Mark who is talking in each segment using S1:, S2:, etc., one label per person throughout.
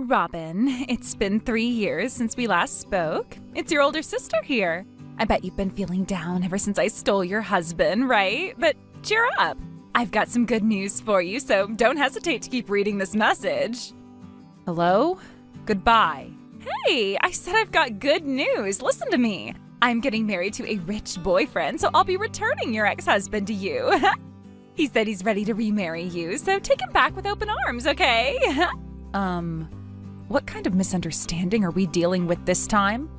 S1: Robin, it's been 3 years since we last spoke. It's your older sister here. I bet you've been feeling down ever since I stole your husband, right? But cheer up. I've got some good news for you, so don't hesitate to keep reading this message. Hello? Goodbye. Hey, I said I've got good news. Listen to me. I'm getting married to a rich boyfriend, so I'll be returning your ex-husband to you. He said he's ready to remarry you, so take him back with open arms, okay? What kind of misunderstanding are we dealing with this time?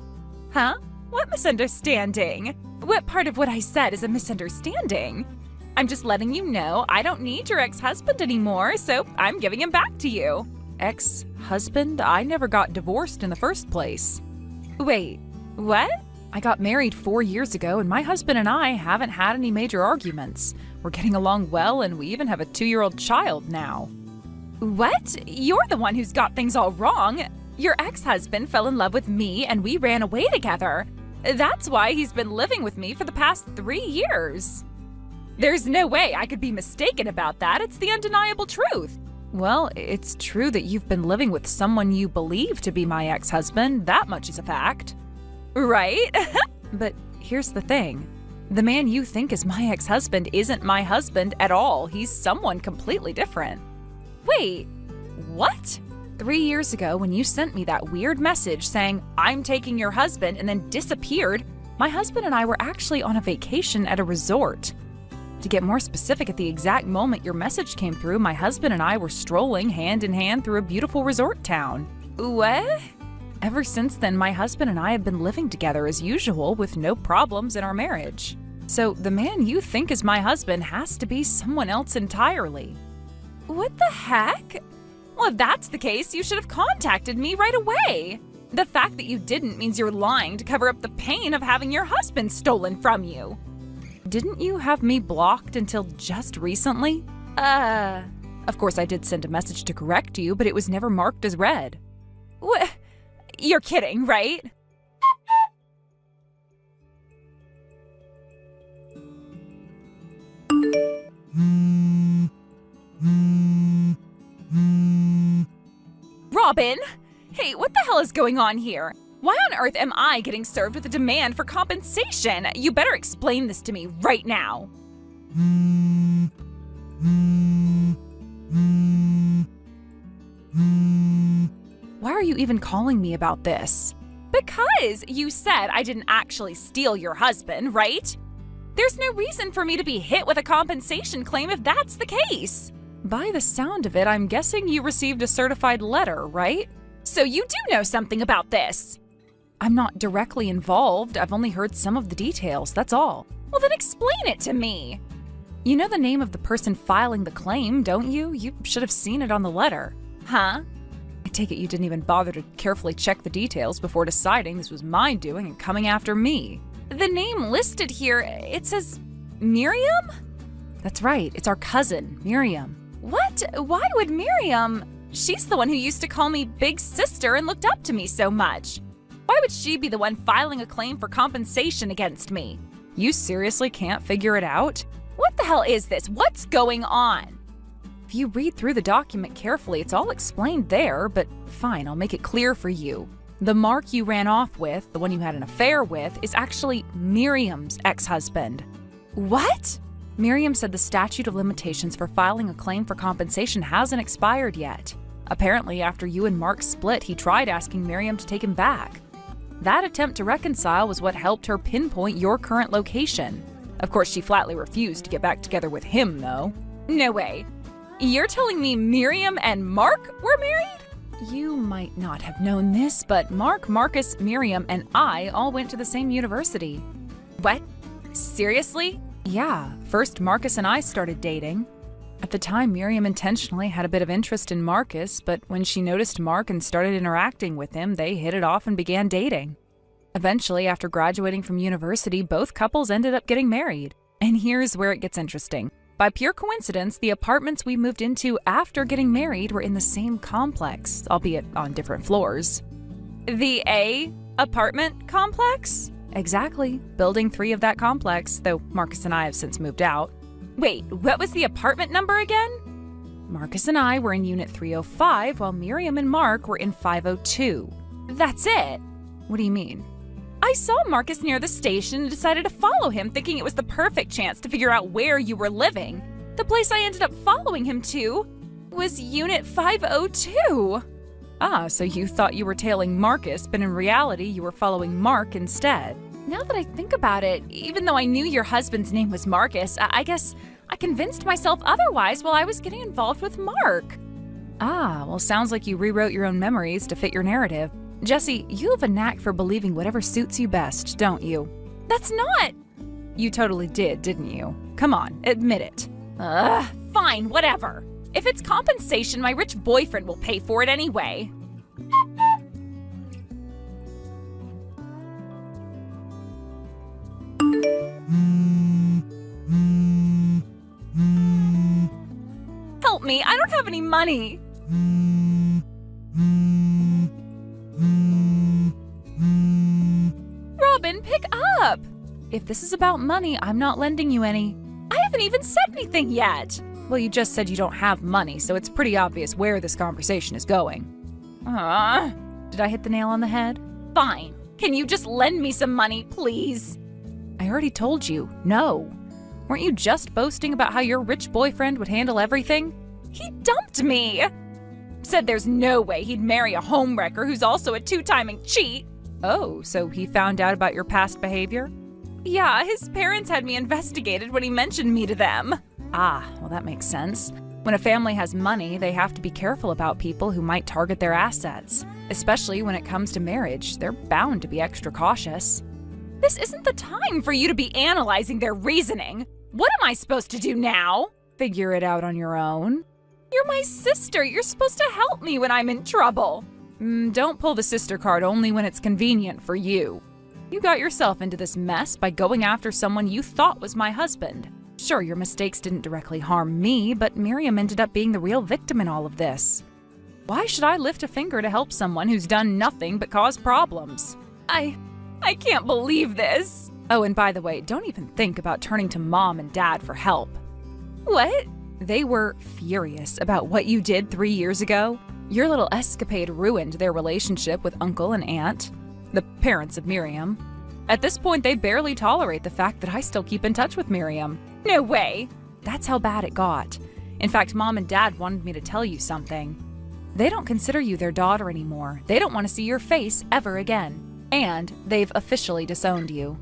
S1: Huh? What misunderstanding? What part of what I said is a misunderstanding? I'm just letting you know I don't need your ex-husband anymore, so I'm giving him back to you. Ex-husband? I never got divorced in the first place. Wait, what? I got married 4 years ago, and my husband and I haven't had any major arguments. We're getting along well, and we even have a 2-year-old child now. What? You're the one who's got things all wrong. Your ex-husband fell in love with me, and we ran away together. That's why he's been living with me for the past 3 years. There's no way I could be mistaken about that. It's the undeniable truth. Well, it's true that you've been living with someone you believe to be my ex-husband. That much is a fact. Right? But here's the thing. The man you think is my ex-husband isn't my husband at all. He's someone completely different. Wait, what? 3 years ago, when you sent me that weird message saying, I'm taking your husband, and then disappeared, my husband and I were actually on a vacation at a resort. To get more specific, at the exact moment your message came through, my husband and I were strolling hand in hand through a beautiful resort town. What? Ever since then, my husband and I have been living together as usual with no problems in our marriage. So the man you think is my husband has to be someone else entirely. What the heck? Well, if that's the case, you should have contacted me right away. The fact that you didn't means you're lying to cover up the pain of having your husband stolen from you. Didn't you have me blocked until just recently? Of course I did send a message to correct you, but it was never marked as read. What? You're kidding, right? Robin! Hey, what the hell is going on here? Why on earth am I getting served with a demand for compensation? You better explain this to me right now. Why are you even calling me about this? Because you said I didn't actually steal your husband, right? There's no reason for me to be hit with a compensation claim if that's the case. By the sound of it, I'm guessing you received a certified letter, right? So you do know something about this. I'm not directly involved. I've only heard some of the details, that's all. Well, then explain it to me. You know the name of the person filing the claim, don't you? You should have seen it on the letter. Huh? I take it you didn't even bother to carefully check the details before deciding this was my doing and coming after me. The name listed here, it says Miriam? That's right, it's our cousin, Miriam. What? Why would Miriam? She's the one who used to call me Big Sister and looked up to me so much. Why would she be the one filing a claim for compensation against me? You seriously can't figure it out? What the hell is this? What's going on? If you read through the document carefully, it's all explained there, but fine, I'll make it clear for you. The Mark you ran off with, the one you had an affair with, is actually Miriam's ex-husband. What? Miriam said the statute of limitations for filing a claim for compensation hasn't expired yet. Apparently, after you and Mark split, he tried asking Miriam to take him back. That attempt to reconcile was what helped her pinpoint your current location. Of course, she flatly refused to get back together with him, though. No way. You're telling me Miriam and Mark were married? You might not have known this, but Mark, Marcus, Miriam, and I all went to the same university. What? Seriously? Yeah, first Marcus and I started dating. At the time, Miriam intentionally had a bit of interest in Marcus, but when she noticed Mark and started interacting with him, they hit it off and began dating. Eventually, after graduating from university, both couples ended up getting married. And here's where it gets interesting. By pure coincidence, the apartments we moved into after getting married were in the same complex, albeit on different floors. The A apartment complex? Exactly. Building 3 of that complex, though Marcus and I have since moved out. Wait, what was the apartment number again? Marcus and I were in Unit 305 while Miriam and Mark were in 502. That's it. What do you mean? I saw Marcus near the station and decided to follow him, thinking it was the perfect chance to figure out where you were living. The place I ended up following him to was Unit 502. Ah, so you thought you were tailing Marcus, but in reality you were following Mark instead. Now that I think about it, even though I knew your husband's name was Marcus, I guess I convinced myself otherwise while I was getting involved with Mark. Ah, well, sounds like you rewrote your own memories to fit your narrative. Jesse, you have a knack for believing whatever suits you best, don't you? That's not… You totally did, didn't you? Come on, admit it. Fine, whatever. If it's compensation, my rich boyfriend will pay for it anyway. Help me, I don't have any money. Robin, pick up! If this is about money, I'm not lending you any. I haven't even said anything yet. Well, you just said you don't have money, so it's pretty obvious where this conversation is going. Did I hit the nail on the head? Fine. Can you just lend me some money, please? I already told you, no. Weren't you just boasting about how your rich boyfriend would handle everything? He dumped me! Said there's no way he'd marry a homewrecker who's also a two-timing cheat. Oh, so he found out about your past behavior? Yeah, his parents had me investigated when he mentioned me to them. Ah, well that makes sense. When a family has money, they have to be careful about people who might target their assets. Especially when it comes to marriage, they're bound to be extra cautious. This isn't the time for you to be analyzing their reasoning. What am I supposed to do now? Figure it out on your own. You're my sister. You're supposed to help me when I'm in trouble. Don't pull the sister card only when it's convenient for you. You got yourself into this mess by going after someone you thought was my husband. Sure, your mistakes didn't directly harm me, but Miriam ended up being the real victim in all of this. Why should I lift a finger to help someone who's done nothing but cause problems? I can't believe this. Oh, and by the way, don't even think about turning to Mom and Dad for help. What? They were furious about what you did 3 years ago. Your little escapade ruined their relationship with Uncle and Aunt, the parents of Miriam. At this point, they barely tolerate the fact that I still keep in touch with Miriam. No way! That's how bad it got. In fact, Mom and Dad wanted me to tell you something. They don't consider you their daughter anymore. They don't want to see your face ever again. And they've officially disowned you.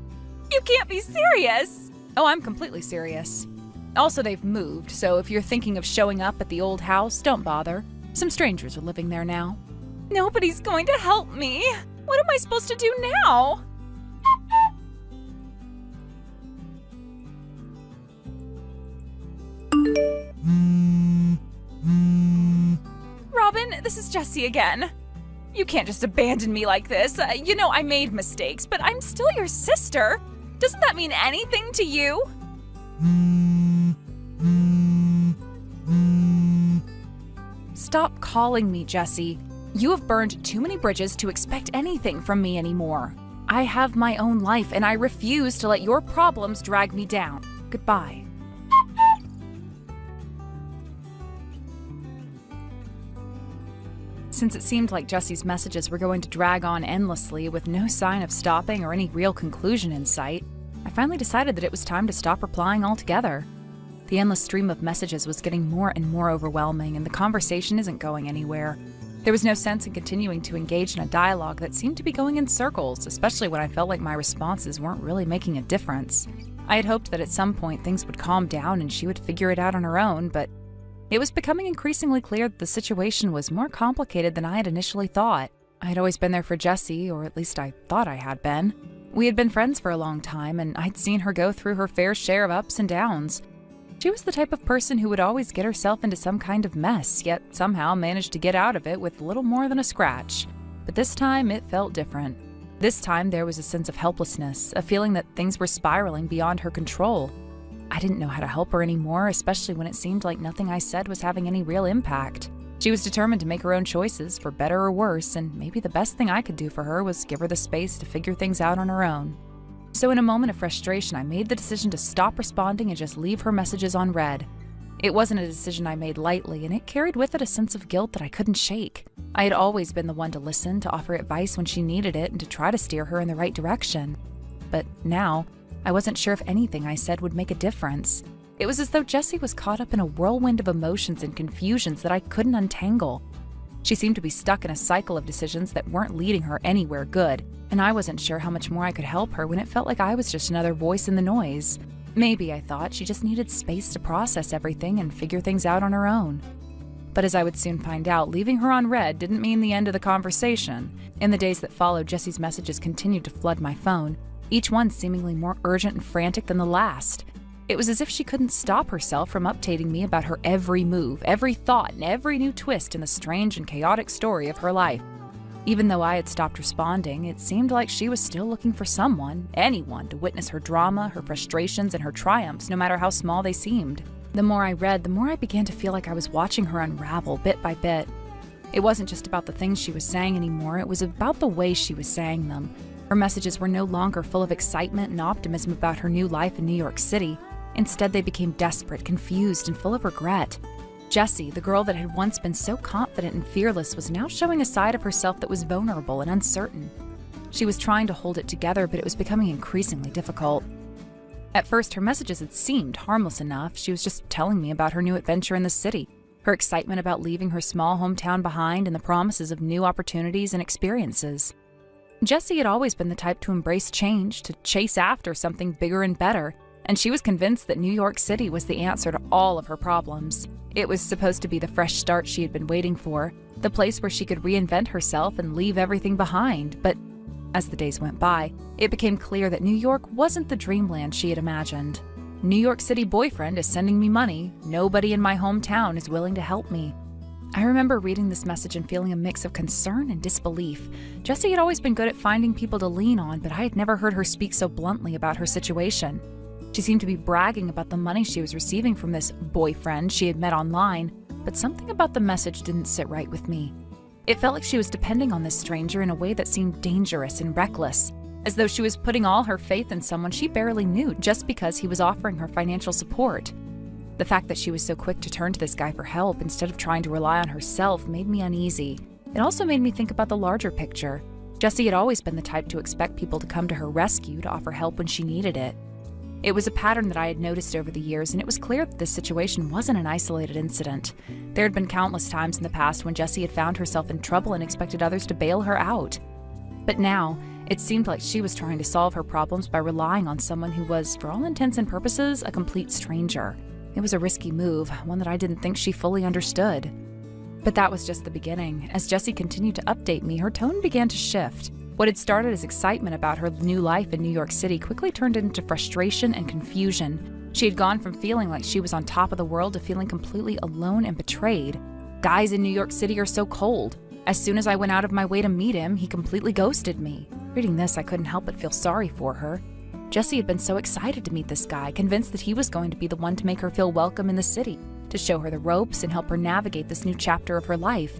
S1: You can't be serious! Oh, I'm completely serious. Also, they've moved, so if you're thinking of showing up at the old house, don't bother. Some strangers are living there now. Nobody's going to help me. What am I supposed to do now? Robin, this is Jessie again. You can't just abandon me like this. You know I made mistakes, but I'm still your sister. Doesn't that mean anything to you? Stop calling me, Jessie. You have burned too many bridges to expect anything from me anymore. I have my own life, and I refuse to let your problems drag me down. Goodbye. Since it seemed like Jessie's messages were going to drag on endlessly with no sign of stopping or any real conclusion in sight, I finally decided that it was time to stop replying altogether. The endless stream of messages was getting more and more overwhelming, and the conversation isn't going anywhere. There was no sense in continuing to engage in a dialogue that seemed to be going in circles, especially when I felt like my responses weren't really making a difference. I had hoped that at some point things would calm down and she would figure it out on her own, but it was becoming increasingly clear that the situation was more complicated than I had initially thought. I had always been there for Jessie, or at least I thought I had been. We had been friends for a long time, and I'd seen her go through her fair share of ups and downs. She was the type of person who would always get herself into some kind of mess, yet somehow managed to get out of it with little more than a scratch. But this time, it felt different. This time, there was a sense of helplessness, a feeling that things were spiraling beyond her control. I didn't know how to help her anymore, especially when it seemed like nothing I said was having any real impact. She was determined to make her own choices, for better or worse, and maybe the best thing I could do for her was give her the space to figure things out on her own. So in a moment of frustration, I made the decision to stop responding and just leave her messages on read. It wasn't a decision I made lightly, and it carried with it a sense of guilt that I couldn't shake. I had always been the one to listen, to offer advice when she needed it, and to try to steer her in the right direction. But now, I wasn't sure if anything I said would make a difference. It was as though Jessie was caught up in a whirlwind of emotions and confusions that I couldn't untangle. She seemed to be stuck in a cycle of decisions that weren't leading her anywhere good, and I wasn't sure how much more I could help her when it felt like I was just another voice in the noise. Maybe, I thought, she just needed space to process everything and figure things out on her own. But as I would soon find out, leaving her on read didn't mean the end of the conversation. In the days that followed, Jessie's messages continued to flood my phone, each one seemingly more urgent and frantic than the last. It was as if she couldn't stop herself from updating me about her every move, every thought, and every new twist in the strange and chaotic story of her life. Even though I had stopped responding, it seemed like she was still looking for someone, anyone, to witness her drama, her frustrations, and her triumphs, no matter how small they seemed. The more I read, the more I began to feel like I was watching her unravel bit by bit. It wasn't just about the things she was saying anymore, it was about the way she was saying them. Her messages were no longer full of excitement and optimism about her new life in New York City. Instead, they became desperate, confused, and full of regret. Jessie, the girl that had once been so confident and fearless, was now showing a side of herself that was vulnerable and uncertain. She was trying to hold it together, but it was becoming increasingly difficult. At first, her messages had seemed harmless enough. She was just telling me about her new adventure in the city, her excitement about leaving her small hometown behind, and the promises of new opportunities and experiences. Jessie had always been the type to embrace change, to chase after something bigger and better, and she was convinced that New York City was the answer to all of her problems. It was supposed to be the fresh start she had been waiting for, the place where she could reinvent herself and leave everything behind. But as the days went by, it became clear that New York wasn't the dreamland she had imagined. New York City boyfriend is sending me money. Nobody in my hometown is willing to help me. I remember reading this message and feeling a mix of concern and disbelief. Jessie had always been good at finding people to lean on, but I had never heard her speak so bluntly about her situation. She seemed to be bragging about the money she was receiving from this boyfriend she had met online, but something about the message didn't sit right with me. It felt like she was depending on this stranger in a way that seemed dangerous and reckless, as though she was putting all her faith in someone she barely knew just because he was offering her financial support. The fact that she was so quick to turn to this guy for help instead of trying to rely on herself made me uneasy. It also made me think about the larger picture. Jessie had always been the type to expect people to come to her rescue to offer help when she needed it. It was a pattern that I had noticed over the years, and it was clear that this situation wasn't an isolated incident. There had been countless times in the past when Jessie had found herself in trouble and expected others to bail her out. But now, it seemed like she was trying to solve her problems by relying on someone who was, for all intents and purposes, a complete stranger. It was a risky move, one that I didn't think she fully understood. But that was just the beginning. As Jessie continued to update me, her tone began to shift. What had started as excitement about her new life in New York City quickly turned into frustration and confusion. She had gone from feeling like she was on top of the world to feeling completely alone and betrayed. Guys in New York City are so cold. As soon as I went out of my way to meet him, he completely ghosted me. Reading this, I couldn't help but feel sorry for her. Jessie had been so excited to meet this guy, convinced that he was going to be the one to make her feel welcome in the city, to show her the ropes and help her navigate this new chapter of her life.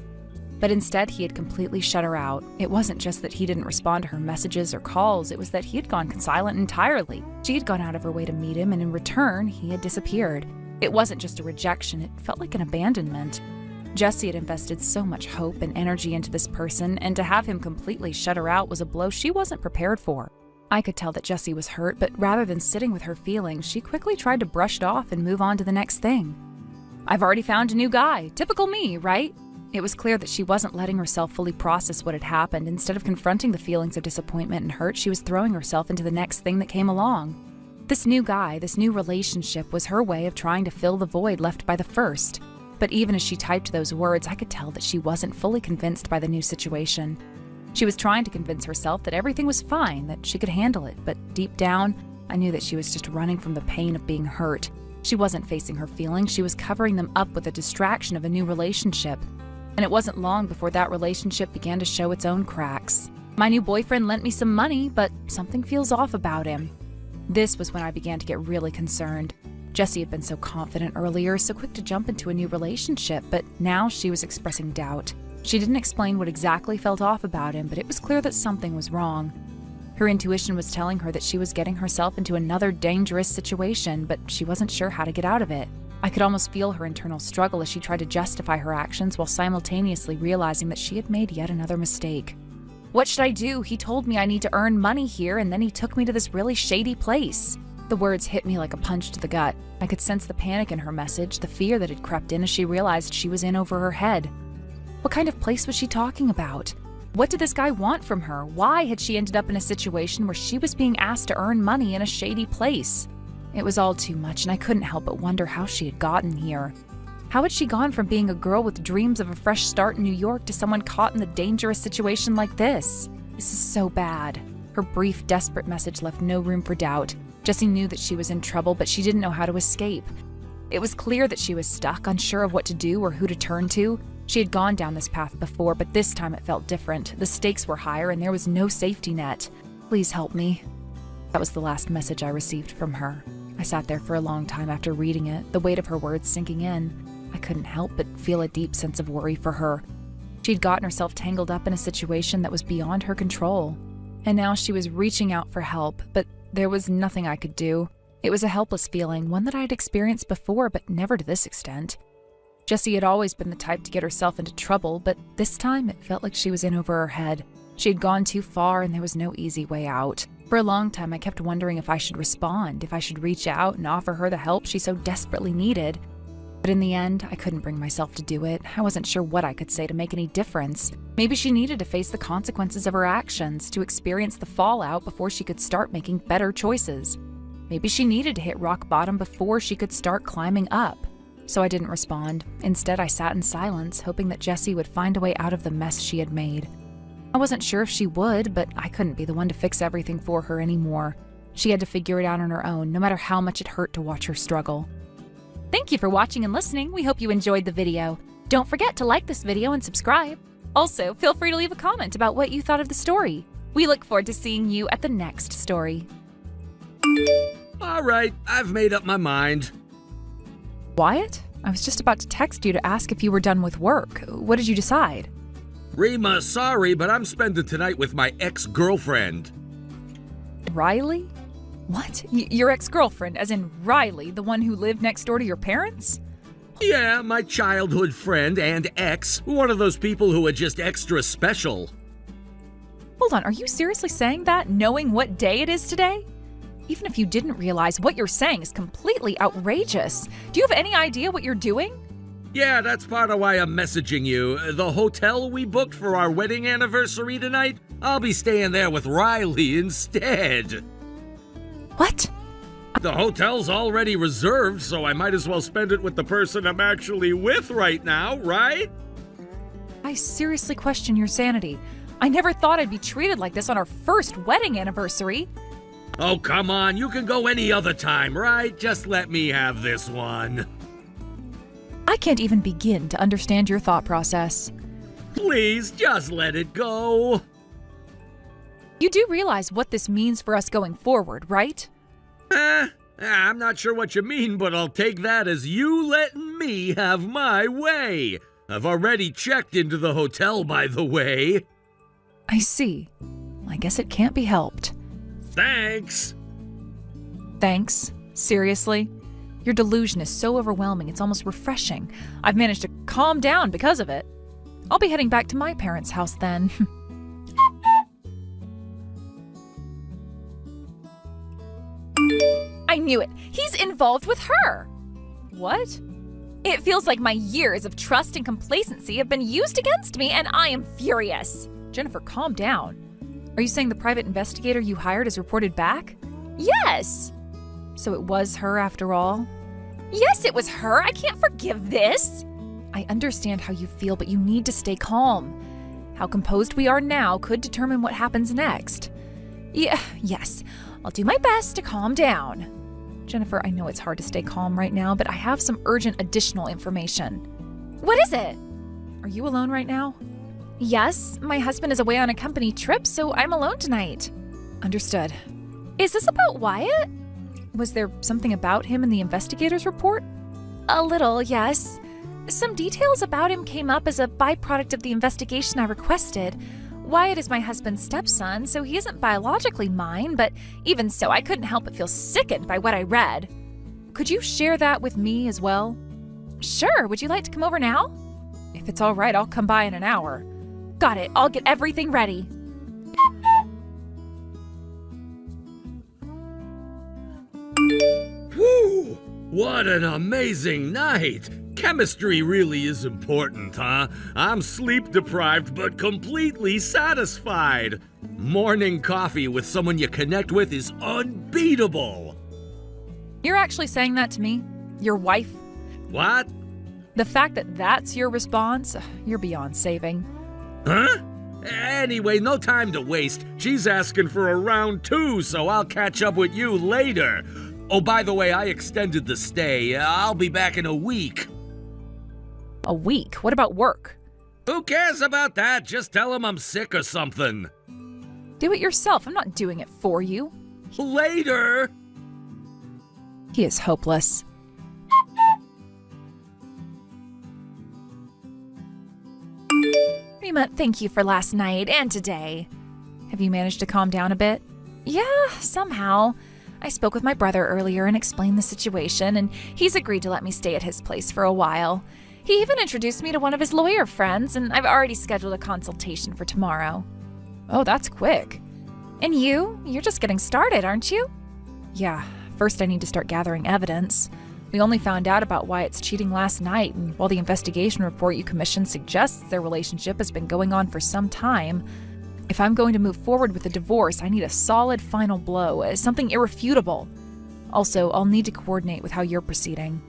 S1: But instead, he had completely shut her out. It wasn't just that he didn't respond to her messages or calls, it was that he had gone silent entirely. She had gone out of her way to meet him, and in return, he had disappeared. It wasn't just a rejection, it felt like an abandonment. Jessie had invested so much hope and energy into this person, and to have him completely shut her out was a blow she wasn't prepared for. I could tell that Jessie was hurt, but rather than sitting with her feelings, she quickly tried to brush it off and move on to the next thing. "I've already found a new guy. Typical me, right?" It was clear that she wasn't letting herself fully process what had happened. Instead of confronting the feelings of disappointment and hurt, she was throwing herself into the next thing that came along. This new guy, this new relationship, was her way of trying to fill the void left by the first. But even as she typed those words, I could tell that she wasn't fully convinced by the new situation. She was trying to convince herself that everything was fine, that she could handle it, but deep down, I knew that she was just running from the pain of being hurt. She wasn't facing her feelings, she was covering them up with a distraction of a new relationship. And it wasn't long before that relationship began to show its own cracks. My new boyfriend lent me some money, but something feels off about him. This was when I began to get really concerned. Jessie had been so confident earlier, so quick to jump into a new relationship, but now she was expressing doubt. She didn't explain what exactly felt off about him, but it was clear that something was wrong. Her intuition was telling her that she was getting herself into another dangerous situation, but she wasn't sure how to get out of it. I could almost feel her internal struggle as she tried to justify her actions while simultaneously realizing that she had made yet another mistake. What should I do? He told me I need to earn money here, and then he took me to this really shady place. The words hit me like a punch to the gut. I could sense the panic in her message, the fear that had crept in as she realized she was in over her head. What kind of place was she talking about? What did this guy want from her? Why had she ended up in a situation where she was being asked to earn money in a shady place? It was all too much, and I couldn't help but wonder how she had gotten here. How had she gone from being a girl with dreams of a fresh start in New York to someone caught in a dangerous situation like this? This is so bad. Her brief, desperate message left no room for doubt. Jessie knew that she was in trouble, but she didn't know how to escape. It was clear that she was stuck, unsure of what to do or who to turn to. She had gone down this path before, but this time it felt different. The stakes were higher, and there was no safety net. Please help me. That was the last message I received from her. I sat there for a long time after reading it, the weight of her words sinking in. I couldn't help but feel a deep sense of worry for her. She'd gotten herself tangled up in a situation that was beyond her control. And now she was reaching out for help, but there was nothing I could do. It was a helpless feeling, one that I'd experienced before, but never to this extent. Jessie had always been the type to get herself into trouble, but this time it felt like she was in over her head. She had gone too far, and there was no easy way out. For a long time, I kept wondering if I should respond, if I should reach out and offer her the help she so desperately needed. But in the end, I couldn't bring myself to do it. I wasn't sure what I could say to make any difference. Maybe she needed to face the consequences of her actions, to experience the fallout before she could start making better choices. Maybe she needed to hit rock bottom before she could start climbing up. So I didn't respond. Instead, I sat in silence, hoping that Jessie would find a way out of the mess she had made. I wasn't sure if she would, but I couldn't be the one to fix everything for her anymore. She had to figure it out on her own, no matter how much it hurt to watch her struggle. Thank you for watching and listening. We hope you enjoyed the video. Don't forget to like this video and subscribe. Also, feel free to leave a comment about what you thought of the story. We look forward to seeing you at the next story.
S2: All right, I've made up my mind.
S1: Wyatt? I was just about to text you to ask if you were done with work. What did you decide?
S2: Rima, sorry, but I'm spending tonight with my ex-girlfriend.
S1: Riley? What? Your ex-girlfriend, as in Riley, the one who lived next door to your parents?
S2: Yeah, my childhood friend and ex. One of those people who are just extra special.
S1: Hold on, are you seriously saying that, knowing what day it is today? Even if you didn't realize, what you're saying is completely outrageous. Do you have any idea what you're doing?
S2: Yeah, that's part of why I'm messaging you. The hotel we booked for our wedding anniversary tonight, I'll be staying there with Riley instead.
S1: What?
S2: The hotel's already reserved, so I might as well spend it with the person I'm actually with right now, right?
S1: I seriously question your sanity. I never thought I'd be treated like this on our first wedding anniversary.
S2: Oh, come on, you can go any other time, right? Just let me have this one.
S1: I can't even begin to understand your thought process.
S2: Please, just let it go.
S1: You do realize what this means for us going forward, right?
S2: I'm not sure what you mean, but I'll take that as you letting me have my way. I've already checked into the hotel, by the way.
S1: I see. I guess it can't be helped.
S2: Thanks.
S1: Thanks? Seriously? Your delusion is so overwhelming, it's almost refreshing. I've managed to calm down because of it. I'll be heading back to my parents' house then. I knew it. He's involved with her. What? It feels like my years of trust and complacency have been used against me, and I am furious. Jennifer, calm down. Are you saying the private investigator you hired has reported back? Yes. So it was her after all? Yes, it was her. I can't forgive this. I understand how you feel, but you need to stay calm. How composed we are now could determine what happens next. Yes, I'll do my best to calm down. Jennifer, I know it's hard to stay calm right now, but I have some urgent additional information. What is it? Are you alone right now? Yes, my husband is away on a company trip, so I'm alone tonight. Understood. Is this about Wyatt? Was there something about him in the investigator's report? A little, yes. Some details about him came up as a byproduct of the investigation I requested. Wyatt is my husband's stepson, so he isn't biologically mine, but even so, I couldn't help but feel sickened by what I read. could you share that with me as well? Sure, would you like to come over now? If it's all right, I'll come by in an hour. Got it, I'll get everything ready.
S2: Whew! What an amazing night! Chemistry really is important, huh? I'm sleep deprived but completely satisfied. Morning coffee with someone you connect with is unbeatable.
S1: You're actually saying that to me? Your wife?
S2: What?
S1: The fact that that's your response, you're beyond saving.
S2: Huh? Anyway, no time to waste. She's asking for a round 2, so I'll catch up with you later. Oh, by the way, I extended the stay. I'll be back in a week.
S1: A week? What about work?
S2: Who cares about that? Just tell him I'm sick or something.
S1: Do it yourself. I'm not doing it for you.
S2: Later!
S1: He is hopeless. Rima, thank you for last night and today. Have you managed to calm down a bit? Yeah, somehow. I spoke with my brother earlier and explained the situation, and he's agreed to let me stay at his place for a while. He even introduced me to one of his lawyer friends, and I've already scheduled a consultation for tomorrow. Oh, that's quick. And you're just getting started, aren't you? Yeah, first I need to start gathering evidence. We only found out about Wyatt's cheating last night, and while the investigation report you commissioned suggests their relationship has been going on for some time, if I'm going to move forward with the divorce, I need a solid final blow, something irrefutable. Also, I'll need to coordinate with how you're proceeding.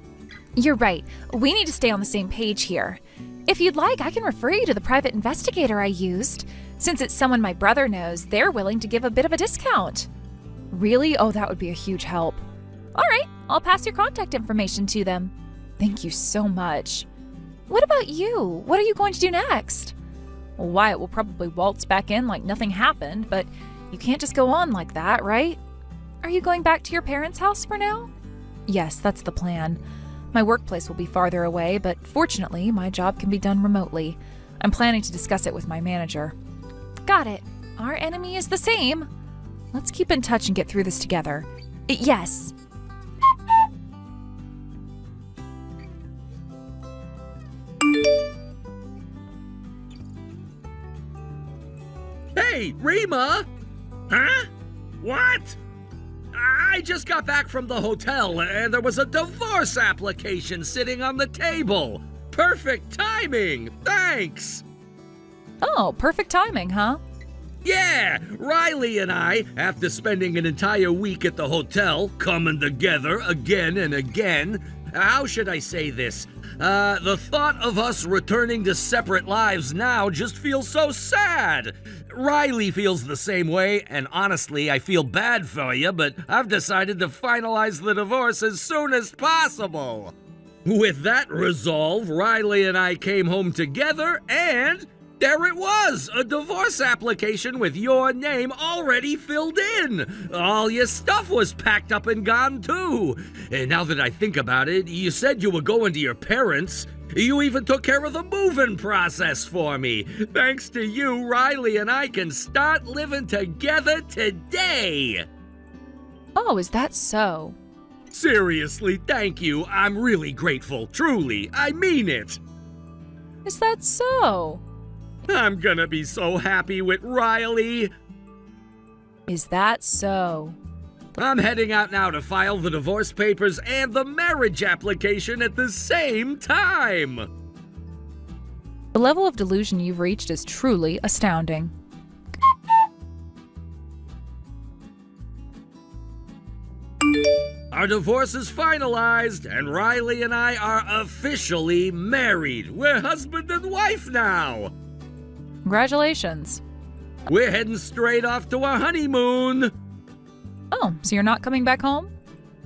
S1: You're right. We need to stay on the same page here. If you'd like, I can refer you to the private investigator I used. Since it's someone my brother knows, they're willing to give a bit of a discount. Really? Oh, that would be a huge help. All right, I'll pass your contact information to them. Thank you so much. What about you? What are you going to do next? Well, Wyatt will probably waltz back in like nothing happened, but you can't just go on like that, right? Are you going back to your parents' house for now? Yes, that's the plan. My workplace will be farther away, but fortunately, my job can be done remotely. I'm planning to discuss it with my manager. Got it. Our enemy is the same. Let's keep in touch and get through this together. Yes.
S2: Hey, Rima! Huh? What? I just got back from the hotel and there was a divorce application sitting on the table. Perfect timing! Thanks!
S1: Oh, perfect timing, huh?
S2: Yeah, Riley and I, after spending an entire week at the hotel, coming together again and again, how should I say this? The thought of us returning to separate lives now just feels so sad. Riley feels the same way, and honestly, I feel bad for you, but I've decided to finalize the divorce as soon as possible. With that resolve, Riley and I came home together, and there it was, a divorce application with your name already filled in. All your stuff was packed up and gone too. And now that I think about it, you said you were going to your parents. You even took care of the moving process for me. Thanks to you, Riley and I can start living together today.
S1: Oh, is that so?
S2: Seriously, thank you. I'm really grateful. Truly, I mean it.
S1: Is that so?
S2: I'm gonna be so happy with Riley.
S1: Is that so?
S2: I'm heading out now to file the divorce papers and the marriage application at the same time.
S1: The level of delusion you've reached is truly astounding.
S2: Our divorce is finalized, and Riley and I are officially married. We're husband and wife now.
S1: Congratulations.
S2: We're heading straight off to our honeymoon.
S1: Oh, so you're not coming back home?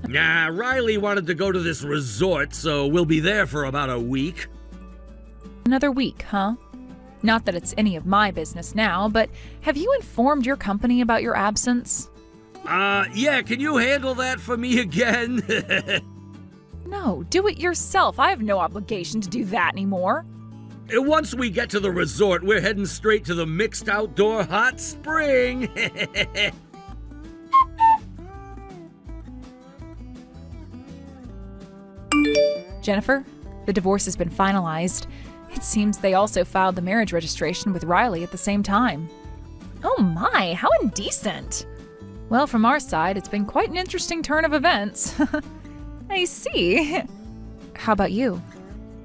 S2: Nah, Riley wanted to go to this resort, so we'll be there for about a week.
S1: Another week, huh? Not that it's any of my business now, but have you informed your company about your absence?
S2: Yeah, can you handle that for me again?
S1: No, do it yourself. I have no obligation to do that anymore.
S2: Once we get to the resort, we're heading straight to the mixed outdoor hot spring.
S1: Jennifer, the divorce has been finalized. It seems they also filed the marriage registration with Riley at the same time. Oh my, how indecent! Well, from our side, it's been quite an interesting turn of events. I see. How about you?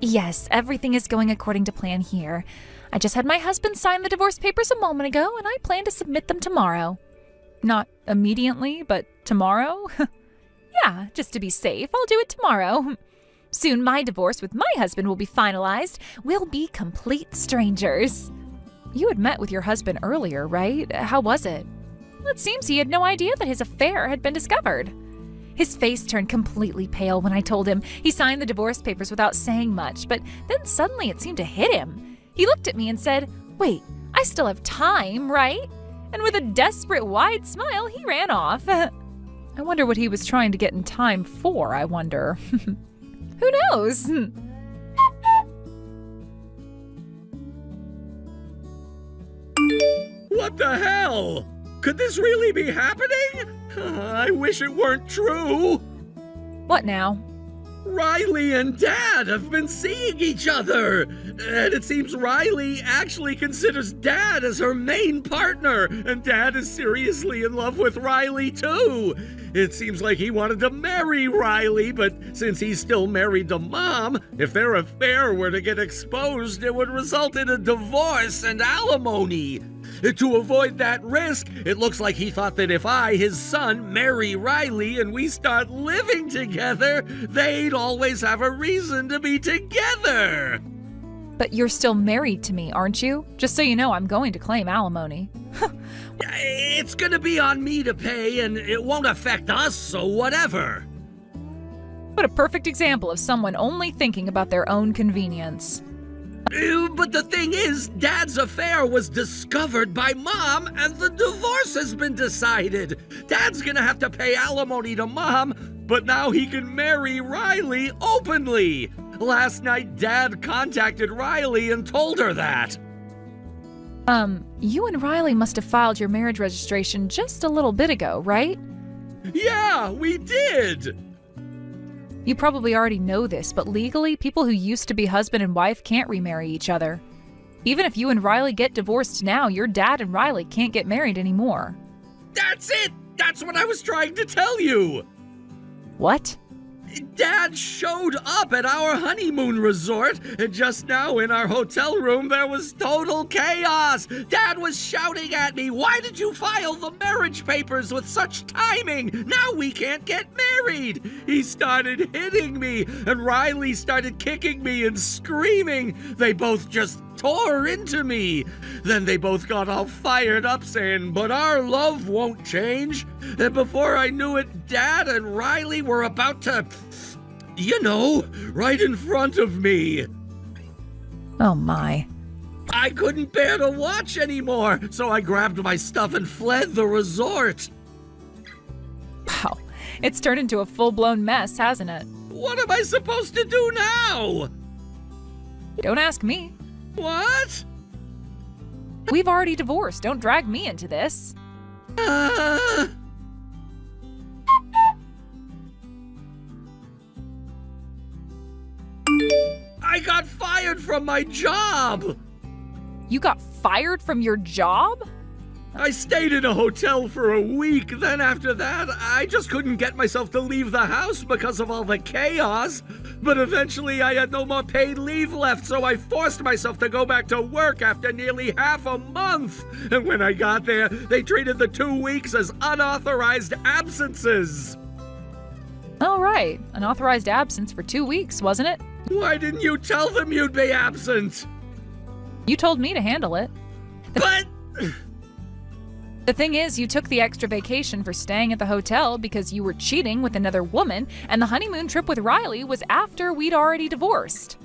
S1: Yes, everything is going according to plan here. I just had my husband sign the divorce papers a moment ago, and I plan to submit them tomorrow. Not immediately, but tomorrow? Yeah, just to be safe, I'll do it tomorrow. Soon my divorce with my husband will be finalized. We'll be complete strangers. You had met with your husband earlier, right? How was it? It seems he had no idea that his affair had been discovered. His face turned completely pale when I told him. He signed the divorce papers without saying much, but then suddenly it seemed to hit him. He looked at me and said, "Wait, I still have time, right?" And with a desperate wide smile, he ran off. I wonder what he was trying to get in time for, I wonder. Who knows?
S2: What the hell? Could this really be happening? I wish it weren't true.
S1: What now?
S2: Riley and Dad have been seeing each other, and it seems Riley actually considers Dad as her main partner, and Dad is seriously in love with Riley too. It seems like he wanted to marry Riley, but since he's still married to Mom, if their affair were to get exposed, it would result in a divorce and alimony. To avoid that risk, it looks like he thought that if I, his son, marry Riley and we start living together, they'd always have a reason to be together.
S1: But you're still married to me, aren't you? Just so you know, I'm going to claim alimony.
S2: It's gonna be on me to pay, and it won't affect us, so whatever.
S1: What a perfect example of someone only thinking about their own convenience.
S2: But the thing is, Dad's affair was discovered by Mom, and the divorce has been decided. Dad's gonna have to pay alimony to Mom, but now he can marry Riley openly. Last night, Dad contacted Riley and told her that.
S1: You and Riley must have filed your marriage registration just a little bit ago, right?
S2: Yeah, we did.
S1: You probably already know this, but legally, people who used to be husband and wife can't remarry each other. Even if you and Riley get divorced now, your dad and Riley can't get married anymore.
S2: That's it! That's what I was trying to tell you!
S1: What?
S2: Dad showed up at our honeymoon resort, and just now in our hotel room there was total chaos. Dad was shouting at me, "Why did you file the marriage papers with such timing? Now we can't get married!" He started hitting me, and Riley started kicking me and screaming. They both just tore into me. Then they both got all fired up saying, "But our love won't change." And before I knew it, Dad and Riley were about to, right in front of me.
S1: Oh my.
S2: I couldn't bear to watch anymore, so I grabbed my stuff and fled the resort.
S1: Wow. It's turned into a full-blown mess, hasn't it?
S2: What am I supposed to do now?
S1: Don't ask me.
S2: What?
S1: We've already divorced. Don't drag me into this.
S2: I got fired from my job!
S1: You got fired from your job?
S2: I stayed in a hotel for a week. Then after that, I just couldn't get myself to leave the house because of all the chaos. But eventually I had no more paid leave left, so I forced myself to go back to work after nearly half a month. And when I got there, they treated the 2 weeks as unauthorized absences.
S1: All right. Unauthorized absence for 2 weeks, wasn't it?
S2: Why didn't you tell them you'd be absent?
S1: You told me to handle it.
S2: But...
S1: The thing is, you took the extra vacation for staying at the hotel because you were cheating with another woman, and the honeymoon trip with Riley was after we'd already divorced.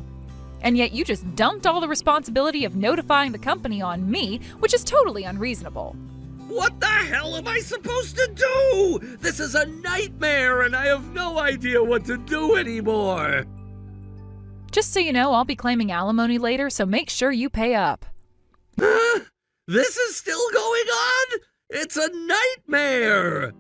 S1: And yet you just dumped all the responsibility of notifying the company on me, which is totally unreasonable.
S2: What the hell am I supposed to do? This is a nightmare, and I have no idea what to do anymore.
S1: Just so you know, I'll be claiming alimony later, so make sure you pay up.
S2: Huh? This is still going on? It's a nightmare!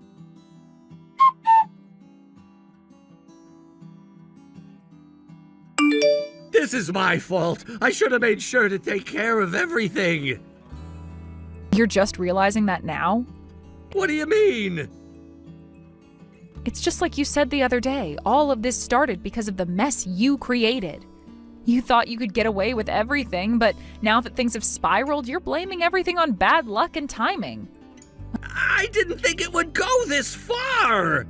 S2: This is my fault. I should have made sure to take care of everything.
S1: You're just realizing that now?
S2: What do you mean?
S1: It's just like you said the other day. All of this started because of the mess you created. You thought you could get away with everything, but now that things have spiraled, you're blaming everything on bad luck and timing.
S2: I didn't think it would go this far.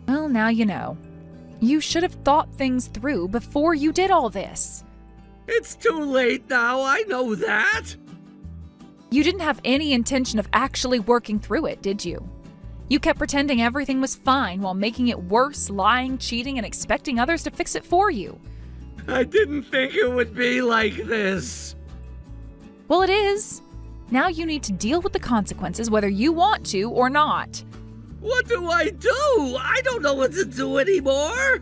S1: Well, now you know. You should have thought things through before you did all this.
S2: It's too late now, I know that.
S1: You didn't have any intention of actually working through it, did you? You kept pretending everything was fine while making it worse, lying, cheating, and expecting others to fix it for you.
S2: I didn't think it would be like this.
S1: Well, it is. Now you need to deal with the consequences whether you want to or not.
S2: What do I do? I don't know what to do anymore.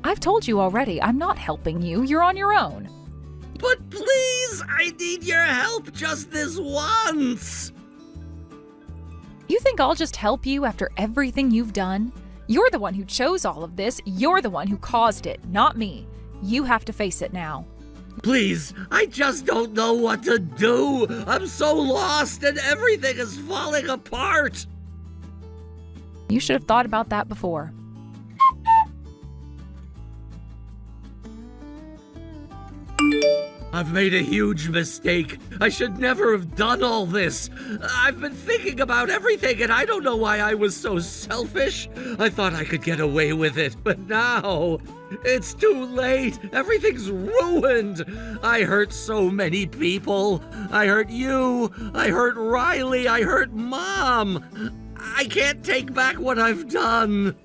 S1: I've told you already, I'm not helping you. You're on your own.
S2: But please, I need your help just this once.
S1: You think I'll just help you after everything you've done? You're the one who chose all of this. You're the one who caused it, not me. You have to face it now.
S2: Please, I just don't know what to do. I'm so lost and everything is falling apart.
S1: You should have thought about that before.
S2: I've made a huge mistake. I should never have done all this. I've been thinking about everything and I don't know why I was so selfish. I thought I could get away with it, but now it's too late. Everything's ruined. I hurt so many people. I hurt you. I hurt Riley. I hurt Mom. I can't take back what I've done.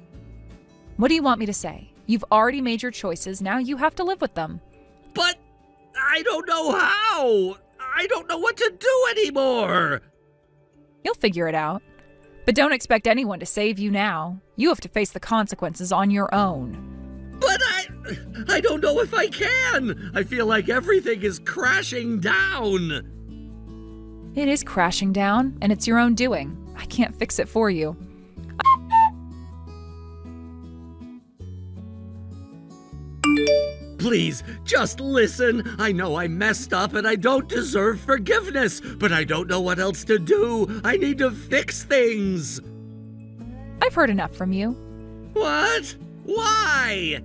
S1: What do you want me to say? You've already made your choices. Now you have to live with them.
S2: But I don't know how. I don't know what to do anymore.
S1: You'll figure it out. But don't expect anyone to save you now. You have to face the consequences on your own.
S2: But I don't know if I can. I feel like everything is crashing down.
S1: It is crashing down, and it's your own doing. I can't fix it for you.
S2: Please, just listen. I know I messed up and I don't deserve forgiveness, but I don't know what else to do. I need to fix things.
S1: I've heard enough from you.
S2: What? Why?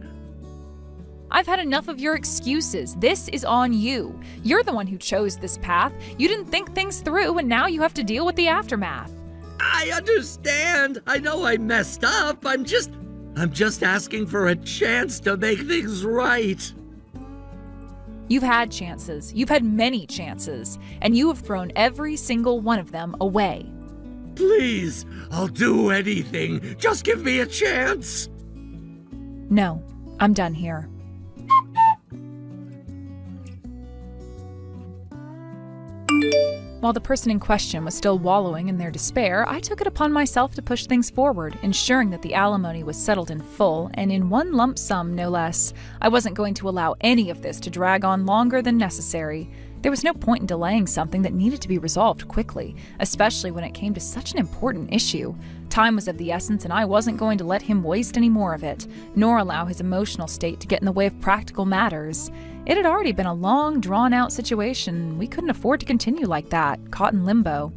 S1: I've had enough of your excuses. This is on you. You're the one who chose this path. You didn't think things through, and now you have to deal with the aftermath.
S2: I understand. I know I messed up. I'm just asking for a chance to make things right.
S1: You've had chances. You've had many chances, and you have thrown every single one of them away.
S2: Please, I'll do anything. Just give me a chance.
S1: No, I'm done here. While the person in question was still wallowing in their despair, I took it upon myself to push things forward, ensuring that the alimony was settled in full, and in one lump sum, no less. I wasn't going to allow any of this to drag on longer than necessary. There was no point in delaying something that needed to be resolved quickly, especially when it came to such an important issue. Time was of the essence, and I wasn't going to let him waste any more of it, nor allow his emotional state to get in the way of practical matters. It had already been a long, drawn-out situation. We couldn't afford to continue like that, caught in limbo.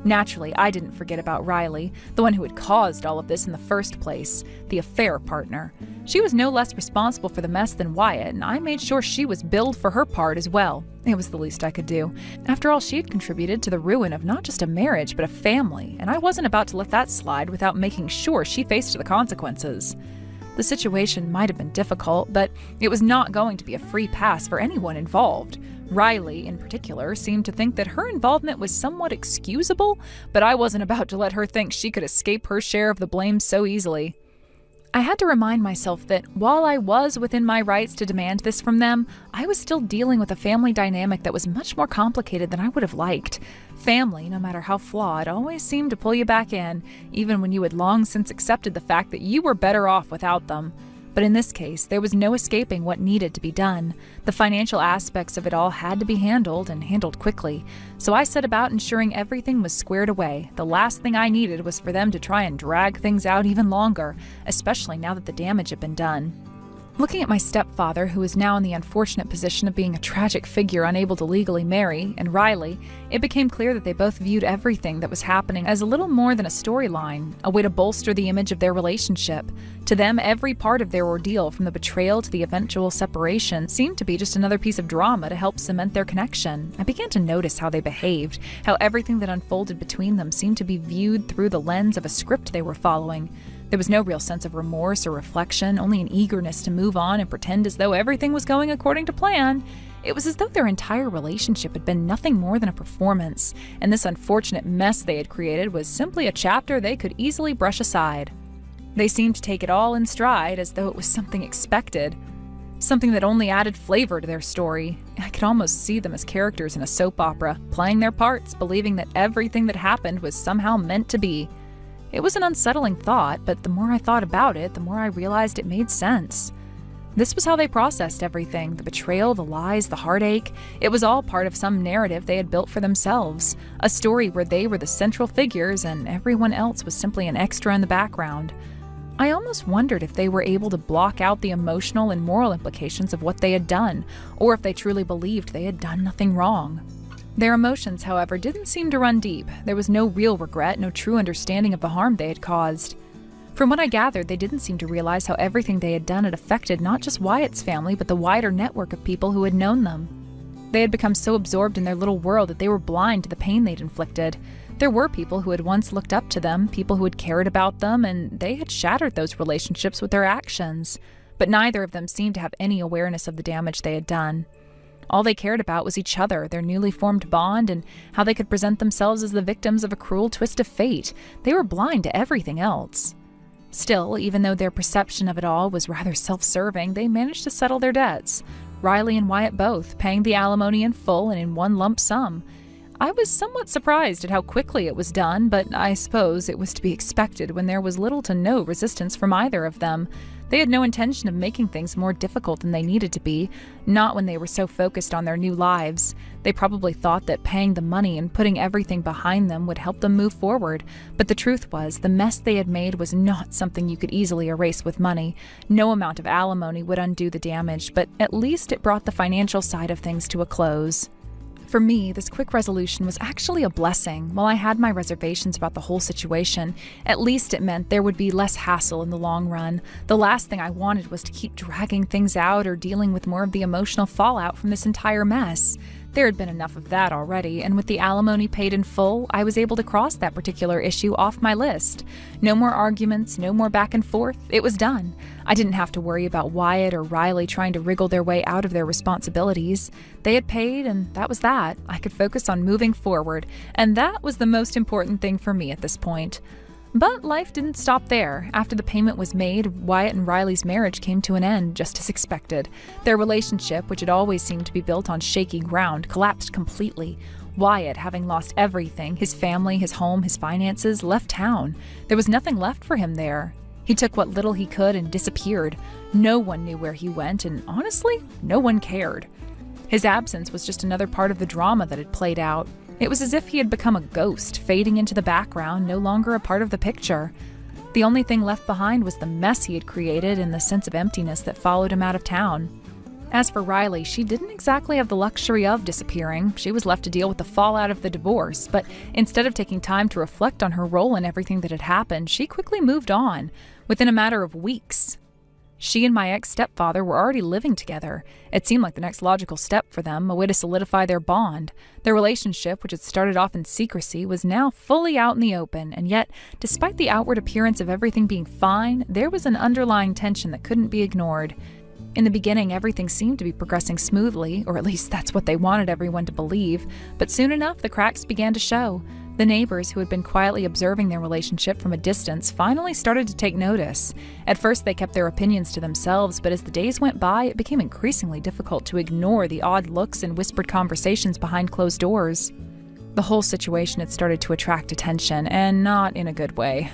S1: Naturally, I didn't forget about Riley, the one who had caused all of this in the first place, the affair partner. She was no less responsible for the mess than Wyatt, and I made sure she was billed for her part as well. It was the least I could do. After all, she had contributed to the ruin of not just a marriage, but a family, and I wasn't about to let that slide without making sure she faced the consequences. The situation might have been difficult, but it was not going to be a free pass for anyone involved. Riley, in particular, seemed to think that her involvement was somewhat excusable, but I wasn't about to let her think she could escape her share of the blame so easily. I had to remind myself that while I was within my rights to demand this from them, I was still dealing with a family dynamic that was much more complicated than I would have liked. Family, no matter how flawed, always seemed to pull you back in, even when you had long since accepted the fact that you were better off without them. But in this case, there was no escaping what needed to be done. The financial aspects of it all had to be handled, and handled quickly. So I set about ensuring everything was squared away. The last thing I needed was for them to try and drag things out even longer, especially now that the damage had been done. Looking at my stepfather, who was now in the unfortunate position of being a tragic figure unable to legally marry, and Riley, it became clear that they both viewed everything that was happening as a little more than a storyline, a way to bolster the image of their relationship. To them, every part of their ordeal, from the betrayal to the eventual separation, seemed to be just another piece of drama to help cement their connection. I began to notice how they behaved, how everything that unfolded between them seemed to be viewed through the lens of a script they were following. There was no real sense of remorse or reflection, only an eagerness to move on and pretend as though everything was going according to plan. It was as though their entire relationship had been nothing more than a performance, and this unfortunate mess they had created was simply a chapter they could easily brush aside. They seemed to take it all in stride, as though it was something expected, something that only added flavor to their story. I could almost see them as characters in a soap opera, playing their parts, believing that everything that happened was somehow meant to be. It was an unsettling thought, but the more I thought about it, the more I realized it made sense. This was how they processed everything: the betrayal, the lies, the heartache. It was all part of some narrative they had built for themselves, a story where they were the central figures and everyone else was simply an extra in the background. I almost wondered if they were able to block out the emotional and moral implications of what they had done, or if they truly believed they had done nothing wrong. Their emotions, however, didn't seem to run deep. There was no real regret, no true understanding of the harm they had caused. From what I gathered, they didn't seem to realize how everything they had done had affected not just Wyatt's family, but the wider network of people who had known them. They had become so absorbed in their little world that they were blind to the pain they'd inflicted. There were people who had once looked up to them, people who had cared about them, and they had shattered those relationships with their actions. But neither of them seemed to have any awareness of the damage they had done. All they cared about was each other, their newly formed bond, and how they could present themselves as the victims of a cruel twist of fate. They were blind to everything else. Still, even though their perception of it all was rather self-serving, they managed to settle their debts. Riley and Wyatt both, paying the alimony in full and in one lump sum. I was somewhat surprised at how quickly it was done, but I suppose it was to be expected when there was little to no resistance from either of them. They had no intention of making things more difficult than they needed to be, not when they were so focused on their new lives. They probably thought that paying the money and putting everything behind them would help them move forward, but the truth was, the mess they had made was not something you could easily erase with money. No amount of alimony would undo the damage, but at least it brought the financial side of things to a close. For me, this quick resolution was actually a blessing. While I had my reservations about the whole situation, at least it meant there would be less hassle in the long run. The last thing I wanted was to keep dragging things out or dealing with more of the emotional fallout from this entire mess. There had been enough of that already, and with the alimony paid in full, I was able to cross that particular issue off my list. No more arguments, no more back and forth. It was done. I didn't have to worry about Wyatt or Riley trying to wriggle their way out of their responsibilities. They had paid, and that was that. I could focus on moving forward, and that was the most important thing for me at this point. But life didn't stop there. After the payment was made, Wyatt and Riley's marriage came to an end, just as expected. Their relationship, which had always seemed to be built on shaky ground, collapsed completely. Wyatt, having lost everything, his family, his home, his finances, left town. There was nothing left for him there. He took what little he could and disappeared. No one knew where he went, and honestly, no one cared. His absence was just another part of the drama that had played out. It was as if he had become a ghost, fading into the background, no longer a part of the picture. The only thing left behind was the mess he had created and the sense of emptiness that followed him out of town. As for Riley, she didn't exactly have the luxury of disappearing. She was left to deal with the fallout of the divorce, but instead of taking time to reflect on her role in everything that had happened, she quickly moved on, within a matter of weeks. She and my ex-stepfather were already living together. It seemed like the next logical step for them, a way to solidify their bond. Their relationship, which had started off in secrecy, was now fully out in the open, and yet, despite the outward appearance of everything being fine, there was an underlying tension that couldn't be ignored. In the beginning, everything seemed to be progressing smoothly, or at least that's what they wanted everyone to believe, but soon enough the cracks began to show. The neighbors, who had been quietly observing their relationship from a distance, finally started to take notice. At first they kept their opinions to themselves, but as the days went by, it became increasingly difficult to ignore the odd looks and whispered conversations behind closed doors. The whole situation had started to attract attention, and not in a good way.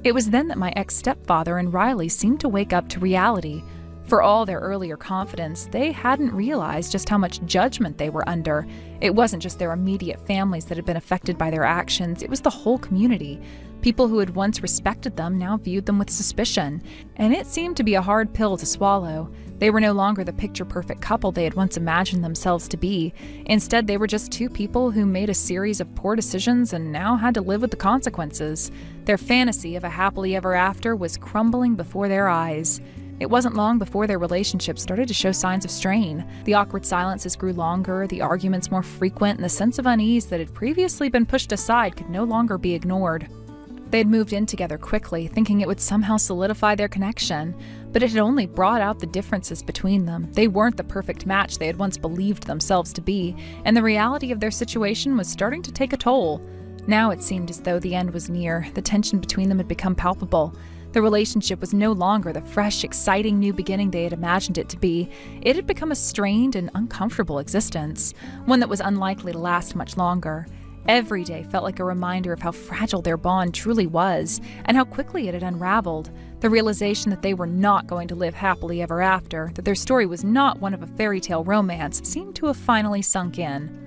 S1: It was then that my ex-stepfather and Riley seemed to wake up to reality. For all their earlier confidence, they hadn't realized just how much judgment they were under. It wasn't just their immediate families that had been affected by their actions, it was the whole community. People who had once respected them now viewed them with suspicion, and it seemed to be a hard pill to swallow. They were no longer the picture-perfect couple they had once imagined themselves to be. Instead, they were just two people who made a series of poor decisions and now had to live with the consequences. Their fantasy of a happily ever after was crumbling before their eyes. It wasn't long before their relationship started to show signs of strain. The awkward silences grew longer, the arguments more frequent, and the sense of unease that had previously been pushed aside could no longer be ignored. They had moved in together quickly, thinking it would somehow solidify their connection, but it had only brought out the differences between them. They weren't the perfect match they had once believed themselves to be, and the reality of their situation was starting to take a toll. Now it seemed as though the end was near. The tension between them had become palpable. The relationship was no longer the fresh, exciting new beginning they had imagined it to be. It had become a strained and uncomfortable existence, one that was unlikely to last much longer. Every day felt like a reminder of how fragile their bond truly was, and how quickly it had unraveled. The realization that they were not going to live happily ever after, that their story was not one of a fairy tale romance, seemed to have finally sunk in.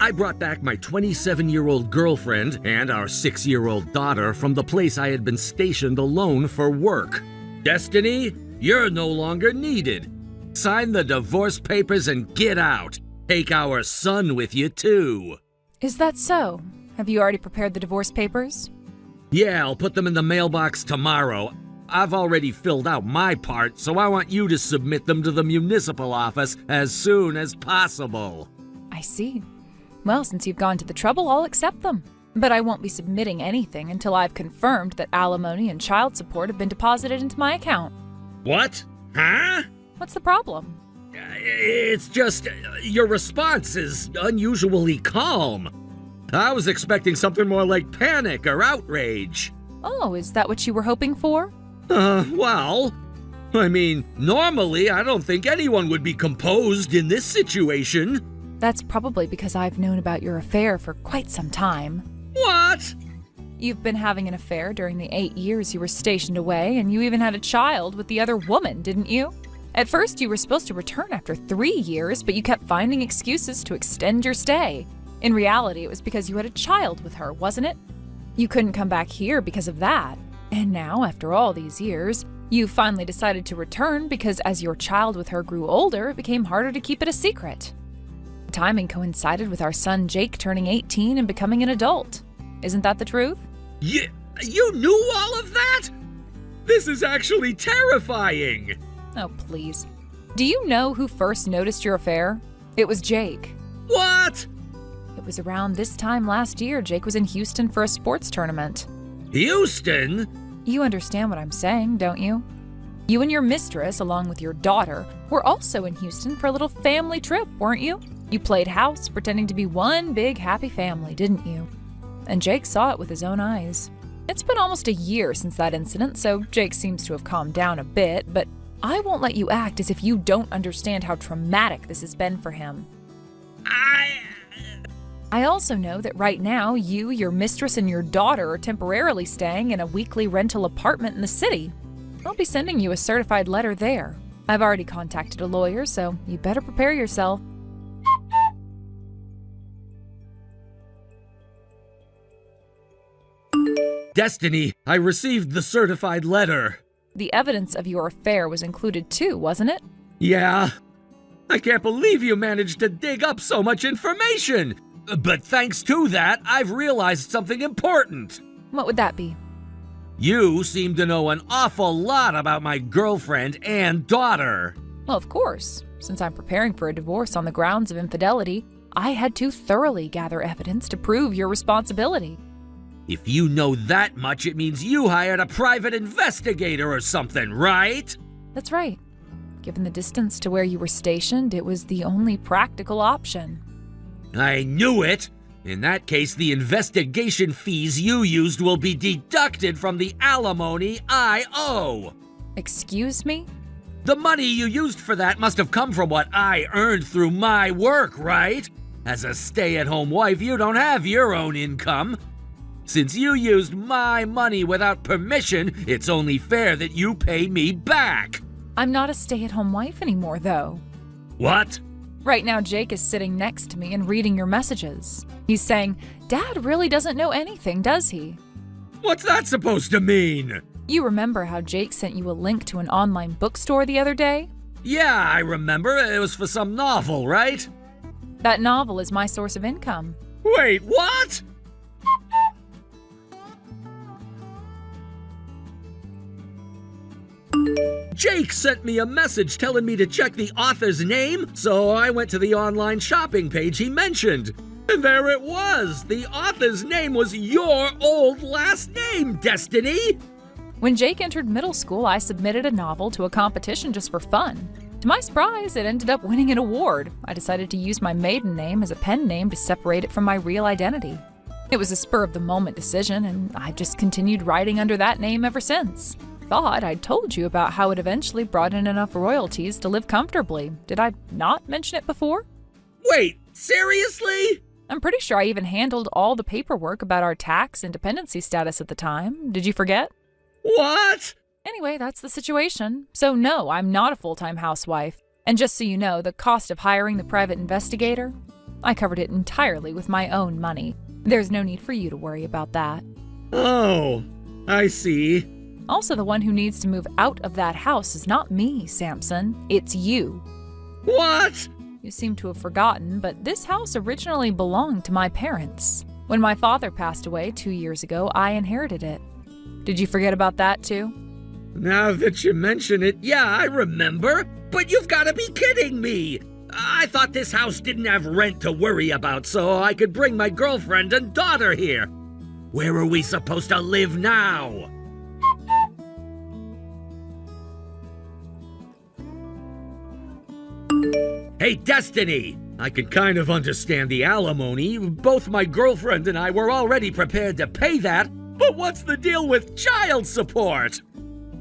S2: I brought back my 27-year-old girlfriend and our 6-year-old daughter from the place I had been stationed alone for work. Destiny, you're no longer needed. Sign the divorce papers and get out. Take our son with you, too.
S1: Is that so? Have you already prepared the divorce papers?
S2: Yeah, I'll put them in the mailbox tomorrow. I've already filled out my part, so I want you to submit them to the municipal office as soon as possible.
S1: I see. Well, since you've gone to the trouble, I'll accept them. But I won't be submitting anything until I've confirmed that alimony and child support have been deposited into my account.
S2: What? Huh?
S1: What's the problem?
S2: It's just, your response is unusually calm. I was expecting something more like panic or outrage.
S1: Oh, is that what you were hoping for?
S2: Well, I mean, normally I don't think anyone would be composed in this situation.
S1: That's probably because I've known about your affair for quite some time.
S2: What?
S1: You've been having an affair during the 8 years you were stationed away, and you even had a child with the other woman, didn't you? At first, you were supposed to return after 3 years, but you kept finding excuses to extend your stay. In reality, it was because you had a child with her, wasn't it? You couldn't come back here because of that. And now, after all these years, you finally decided to return because as your child with her grew older, it became harder to keep it a secret. The timing coincided with our son Jake turning 18 and becoming an adult. Isn't that the truth?
S2: You knew all of that? This is actually terrifying.
S1: Oh, please. Do you know who first noticed your affair? It was Jake.
S2: What?
S1: It was around this time last year Jake was in Houston for a sports tournament.
S2: Houston?
S1: You understand what I'm saying, don't you? You and your mistress, along with your daughter, were also in Houston for a little family trip, weren't you? You played house, pretending to be one big happy family, didn't you? And Jake saw it with his own eyes. It's been almost a year since that incident, so Jake seems to have calmed down a bit, but I won't let you act as if you don't understand how traumatic this has been for him. I also know that right now you, your mistress, and your daughter are temporarily staying in a weekly rental apartment in the city. I'll be sending you a certified letter there. I've already contacted a lawyer, so you better prepare yourself.
S2: Destiny, I received the certified letter.
S1: The evidence of your affair was included too, wasn't it?
S2: Yeah. I can't believe you managed to dig up so much information. But thanks to that, I've realized something important.
S1: What would that be?
S2: You seem to know an awful lot about my girlfriend and daughter.
S1: Well, of course. Since I'm preparing for a divorce on the grounds of infidelity, I had to thoroughly gather evidence to prove your responsibility.
S2: If you know that much, it means you hired a private investigator or something, right?
S1: That's right. Given the distance to where you were stationed, it was the only practical option.
S2: I knew it! In that case, the investigation fees you used will be deducted from the alimony I owe!
S1: Excuse me?
S2: The money you used for that must have come from what I earned through my work, right? As a stay-at-home wife, you don't have your own income. Since you used my money without permission, it's only fair that you pay me back.
S1: I'm not a stay-at-home wife anymore, though.
S2: What?
S1: Right now, Jake is sitting next to me and reading your messages. He's saying, Dad really doesn't know anything, does he?
S2: What's that supposed to mean?
S1: You remember how Jake sent you a link to an online bookstore the other day?
S2: Yeah, I remember. It was for some novel, right?
S1: That novel is my source of income.
S2: Wait, what? Jake sent me a message telling me to check the author's name, so I went to the online shopping page he mentioned. And there it was! The author's name was your old last name, Destiny!
S1: When Jake entered middle school, I submitted a novel to a competition just for fun. To my surprise, it ended up winning an award. I decided to use my maiden name as a pen name to separate it from my real identity. It was a spur-of-the-moment decision, and I've just continued writing under that name ever since. Thought I'd told you about how it eventually brought in enough royalties to live comfortably. Did I not mention it before?
S2: Wait, seriously?
S1: I'm pretty sure I even handled all the paperwork about our tax and dependency status at the time. Did you forget?
S2: What?
S1: Anyway, that's the situation. So no, I'm not a full-time housewife. And just so you know, the cost of hiring the private investigator, I covered it entirely with my own money. There's no need for you to worry about that.
S2: Oh, I see.
S1: Also, the one who needs to move out of that house is not me, Samson. It's you.
S2: What?
S1: You seem to have forgotten, but this house originally belonged to my parents. When my father passed away 2 years ago, I inherited it. Did you forget about that too?
S2: Now that you mention it, yeah, I remember. But you've got to be kidding me. I thought this house didn't have rent to worry about, so I could bring my girlfriend and daughter here. Where are we supposed to live now? Hey, Destiny! I can kind of understand the alimony. Both my girlfriend and I were already prepared to pay that. But what's the deal with child support?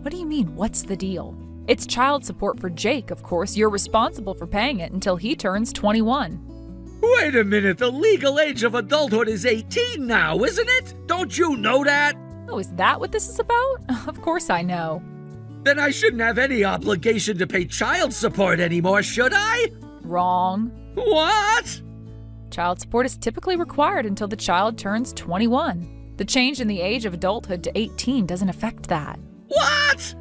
S1: What do you mean, what's the deal? It's child support for Jake, of course. You're responsible for paying it until he turns 21.
S2: Wait a minute, the legal age of adulthood is 18 now, isn't it? Don't you know that?
S1: Oh, is that what this is about? Of course I know.
S2: Then I shouldn't have any obligation to pay child support anymore, should I?
S1: Wrong.
S2: What?
S1: Child support is typically required until the child turns 21. The change in the age of adulthood to 18 doesn't affect that.
S2: What?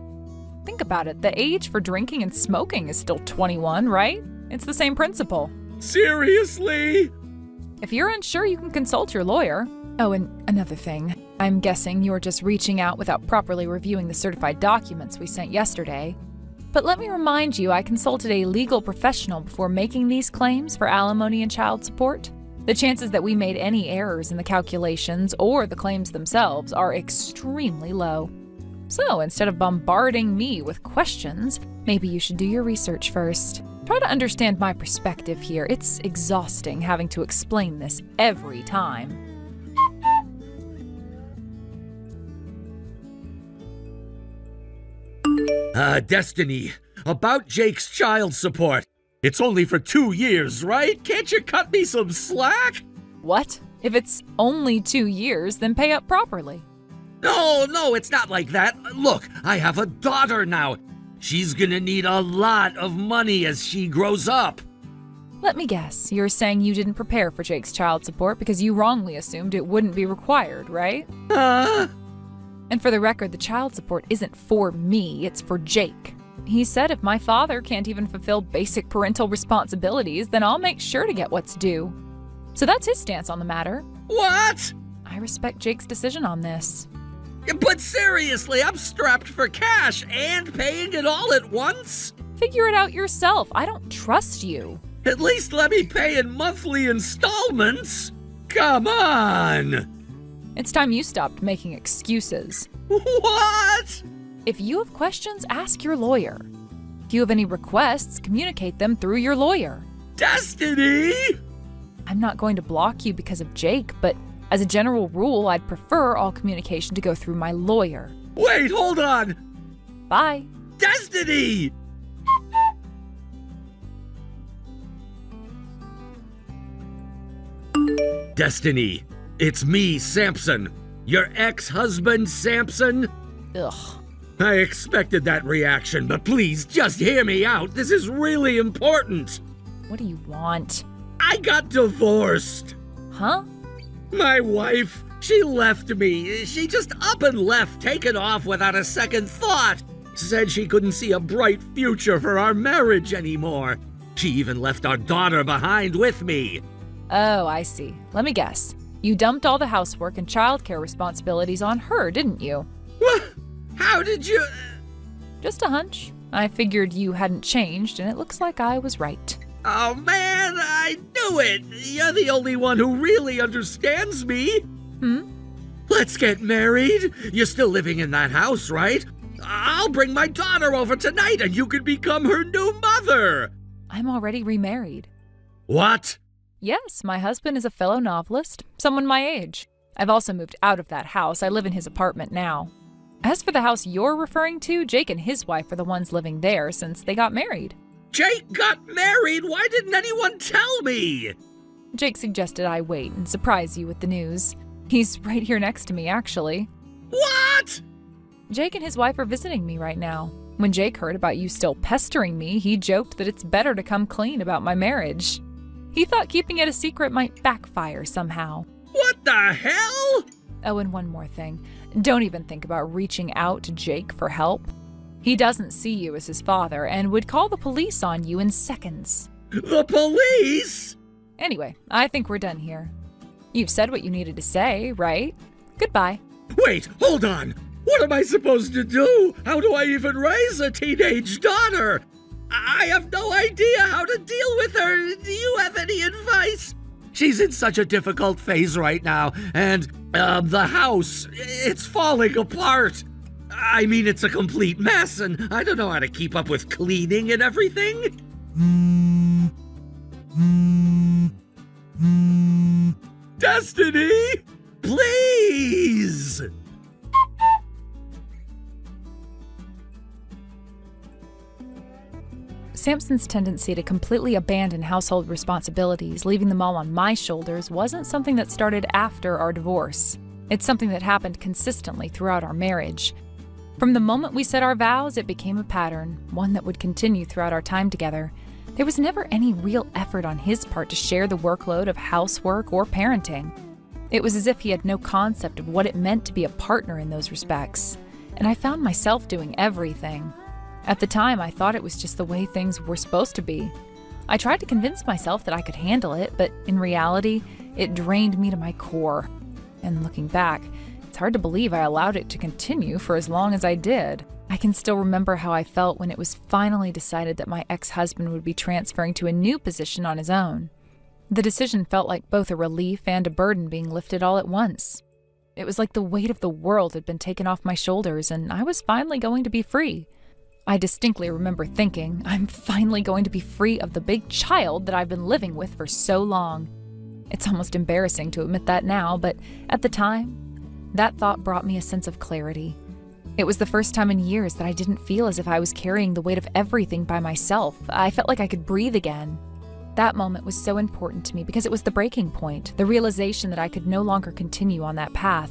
S1: Think about it. The age for drinking and smoking is still 21, right? It's the same principle.
S2: Seriously?
S1: If you're unsure, you can consult your lawyer. Oh, and another thing. I'm guessing you're just reaching out without properly reviewing the certified documents we sent yesterday. But let me remind you, I consulted a legal professional before making these claims for alimony and child support. The chances that we made any errors in the calculations or the claims themselves are extremely low. So instead of bombarding me with questions, maybe you should do your research first. Try to understand my perspective here. It's exhausting having to explain this every time.
S2: Destiny, about Jake's child support. It's only for 2 years, right? Can't you cut me some slack?
S1: What? If it's only 2 years, then pay up properly.
S2: No, it's not like that. Look, I have a daughter now. She's gonna need a lot of money as she grows up.
S1: Let me guess, you're saying you didn't prepare for Jake's child support because you wrongly assumed it wouldn't be required, right? And for the record, the child support isn't for me, it's for Jake. He said if my father can't even fulfill basic parental responsibilities, then I'll make sure to get what's due. So that's his stance on the matter.
S2: What?
S1: I respect Jake's decision on this.
S2: But seriously, I'm strapped for cash and paying it all at once?
S1: Figure it out yourself. I don't trust you.
S2: At least let me pay in monthly installments. Come on.
S1: It's time you stopped making excuses.
S2: What?
S1: If you have questions, ask your lawyer. If you have any requests, communicate them through your lawyer.
S2: Destiny!
S1: I'm not going to block you because of Jake, but as a general rule, I'd prefer all communication to go through my lawyer.
S2: Wait, hold on!
S1: Bye.
S2: Destiny! Destiny, it's me, Samson. Your ex-husband, Samson?
S1: Ugh.
S2: I expected that reaction, but please just hear me out. This is really important.
S1: What do you want?
S2: I got divorced.
S1: Huh?
S2: My wife, she left me. She just up and left, taken off without a second thought. Said she couldn't see a bright future for our marriage anymore. She even left our daughter behind with me.
S1: Oh, I see. Let me guess. You dumped all the housework and childcare responsibilities on her, didn't you?
S2: What? How did you...
S1: Just a hunch. I figured you hadn't changed, and it looks like I was right.
S2: Oh man, I knew it! You're the only one who really understands me. Let's get married. You're still living in that house, right? I'll bring my daughter over tonight and you can become her new mother.
S1: I'm already remarried.
S2: What?
S1: Yes, my husband is a fellow novelist, someone my age. I've also moved out of that house. I live in his apartment now. As for the house you're referring to, Jake and his wife are the ones living there since they got married.
S2: Jake got married? Why didn't anyone tell me?
S1: Jake suggested I wait and surprise you with the news. He's right here next to me, actually.
S2: What?
S1: Jake and his wife are visiting me right now. When Jake heard about you still pestering me, he joked that it's better to come clean about my marriage. He thought keeping it a secret might backfire somehow.
S2: What the hell?
S1: Oh, and one more thing. Don't even think about reaching out to Jake for help. He doesn't see you as his father and would call the police on you in seconds.
S2: The police?
S1: Anyway, I think we're done here. You've said what you needed to say, right? Goodbye.
S2: Wait, hold on. What am I supposed to do? How do I even raise a teenage daughter? I have no idea how to deal with her. Do you have any advice? She's in such a difficult phase right now, and the house, it's falling apart. I mean, it's a complete mess, and I don't know how to keep up with cleaning and everything. Destiny, please!
S1: Samson's tendency to completely abandon household responsibilities, leaving them all on my shoulders, wasn't something that started after our divorce. It's something that happened consistently throughout our marriage. From the moment we said our vows, it became a pattern, one that would continue throughout our time together. There was never any real effort on his part to share the workload of housework or parenting. It was as if he had no concept of what it meant to be a partner in those respects, and I found myself doing everything. At the time, I thought it was just the way things were supposed to be. I tried to convince myself that I could handle it, but in reality, it drained me to my core. And looking back, it's hard to believe I allowed it to continue for as long as I did. I can still remember how I felt when it was finally decided that my ex-husband would be transferring to a new position on his own. The decision felt like both a relief and a burden being lifted all at once. It was like the weight of the world had been taken off my shoulders, and I was finally going to be free. I distinctly remember thinking, I'm finally going to be free of the big child that I've been living with for so long. It's almost embarrassing to admit that now, but at the time, that thought brought me a sense of clarity. It was the first time in years that I didn't feel as if I was carrying the weight of everything by myself. I felt like I could breathe again. That moment was so important to me because it was the breaking point, the realization that I could no longer continue on that path.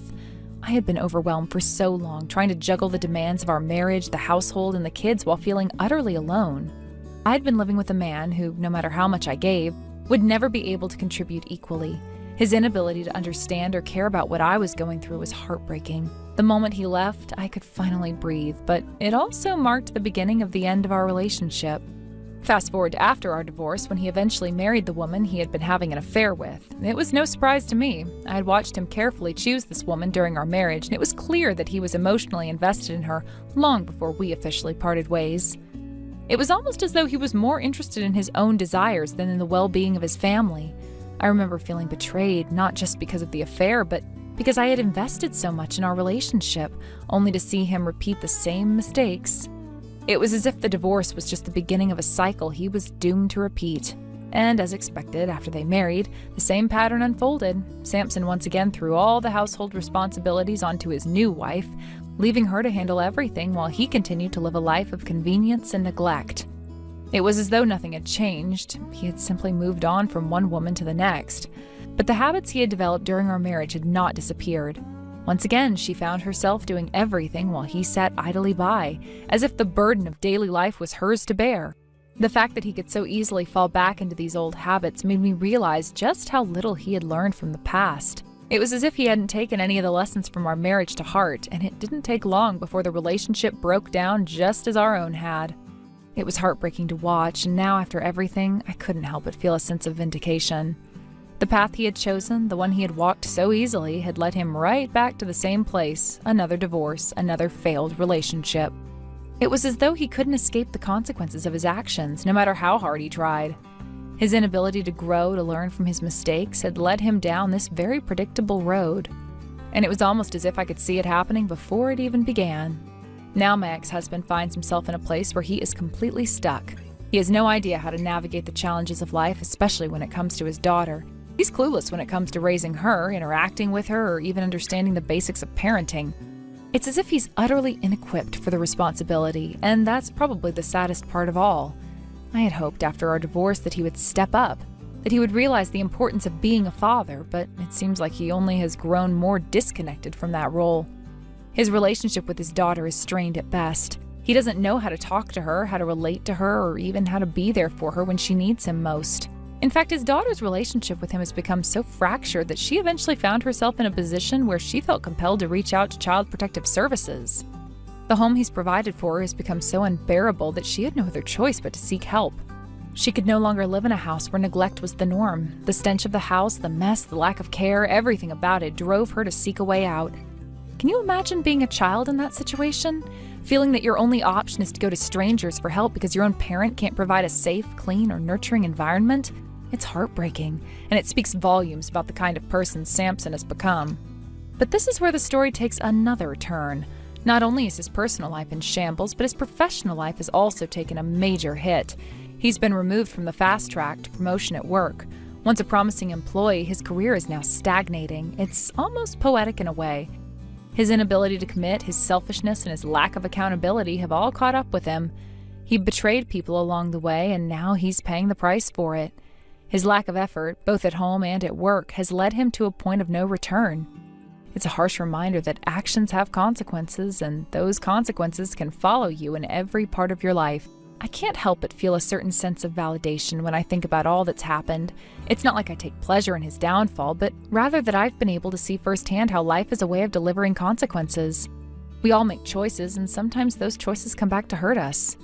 S1: I had been overwhelmed for so long, trying to juggle the demands of our marriage, the household, and the kids while feeling utterly alone. I had been living with a man who, no matter how much I gave, would never be able to contribute equally. His inability to understand or care about what I was going through was heartbreaking. The moment he left, I could finally breathe, but it also marked the beginning of the end of our relationship. Fast forward to after our divorce, when he eventually married the woman he had been having an affair with. It was no surprise to me. I had watched him carefully choose this woman during our marriage, and it was clear that he was emotionally invested in her long before we officially parted ways. It was almost as though he was more interested in his own desires than in the well-being of his family. I remember feeling betrayed, not just because of the affair, but because I had invested so much in our relationship, only to see him repeat the same mistakes. It was as if the divorce was just the beginning of a cycle he was doomed to repeat. And as expected, after they married, the same pattern unfolded. Samson once again threw all the household responsibilities onto his new wife, leaving her to handle everything while he continued to live a life of convenience and neglect. It was as though nothing had changed. He had simply moved on from one woman to the next. But the habits he had developed during our marriage had not disappeared. Once again, she found herself doing everything while he sat idly by, as if the burden of daily life was hers to bear. The fact that he could so easily fall back into these old habits made me realize just how little he had learned from the past. It was as if he hadn't taken any of the lessons from our marriage to heart, and it didn't take long before the relationship broke down just as our own had. It was heartbreaking to watch, and now after everything, I couldn't help but feel a sense of vindication. The path he had chosen, the one he had walked so easily, had led him right back to the same place, another divorce, another failed relationship. It was as though he couldn't escape the consequences of his actions, no matter how hard he tried. His inability to grow, to learn from his mistakes, had led him down this very predictable road. And it was almost as if I could see it happening before it even began. Now my ex-husband finds himself in a place where he is completely stuck. He has no idea how to navigate the challenges of life, especially when it comes to his daughter. He's clueless when it comes to raising her, interacting with her, or even understanding the basics of parenting. It's as if he's utterly inequipped for the responsibility, and that's probably the saddest part of all. I had hoped after our divorce that he would step up, that he would realize the importance of being a father, but it seems like he only has grown more disconnected from that role. His relationship with his daughter is strained at best. He doesn't know how to talk to her, how to relate to her, or even how to be there for her when she needs him most. In fact, his daughter's relationship with him has become so fractured that she eventually found herself in a position where she felt compelled to reach out to Child Protective Services. The home he's provided for her has become so unbearable that she had no other choice but to seek help. She could no longer live in a house where neglect was the norm. The stench of the house, the mess, the lack of care, everything about it drove her to seek a way out. Can you imagine being a child in that situation? Feeling that your only option is to go to strangers for help because your own parent can't provide a safe, clean, or nurturing environment? It's heartbreaking, and it speaks volumes about the kind of person Samson has become. But this is where the story takes another turn. Not only is his personal life in shambles, but his professional life has also taken a major hit. He's been removed from the fast track to promotion at work. Once a promising employee, his career is now stagnating. It's almost poetic in a way. His inability to commit, his selfishness, and his lack of accountability have all caught up with him. He betrayed people along the way, and now he's paying the price for it. His lack of effort, both at home and at work, has led him to a point of no return. It's a harsh reminder that actions have consequences, and those consequences can follow you in every part of your life. I can't help but feel a certain sense of validation when I think about all that's happened. It's not like I take pleasure in his downfall, but rather that I've been able to see firsthand how life is a way of delivering consequences. We all make choices, and sometimes those choices come back to hurt us.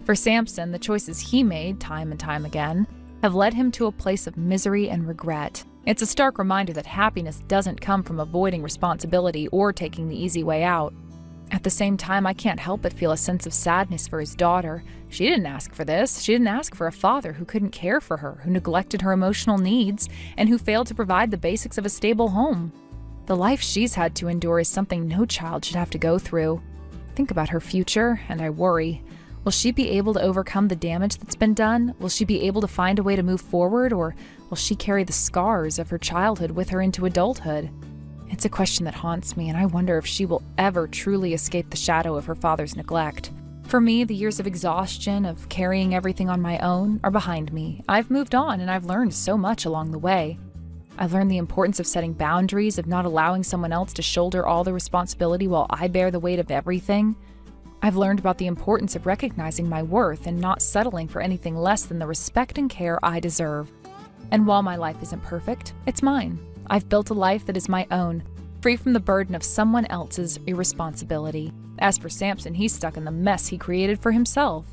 S1: For Samson, the choices he made, time and time again, have led him to a place of misery and regret. It's a stark reminder that happiness doesn't come from avoiding responsibility or taking the easy way out. At the same time, I can't help but feel a sense of sadness for his daughter. She didn't ask for this. She didn't ask for a father who couldn't care for her, who neglected her emotional needs, and who failed to provide the basics of a stable home. The life she's had to endure is something no child should have to go through. Think about her future, and I worry. Will she be able to overcome the damage that's been done? Will she be able to find a way to move forward, or will she carry the scars of her childhood with her into adulthood? It's a question that haunts me, and I wonder if she will ever truly escape the shadow of her father's neglect. For me, the years of exhaustion, of carrying everything on my own, are behind me. I've moved on, and I've learned so much along the way. I've learned the importance of setting boundaries, of not allowing someone else to shoulder all the responsibility while I bear the weight of everything. I've learned about the importance of recognizing my worth and not settling for anything less than the respect and care I deserve. And while my life isn't perfect, it's mine. I've built a life that is my own, free from the burden of someone else's irresponsibility. As for Samson, he's stuck in the mess he created for himself.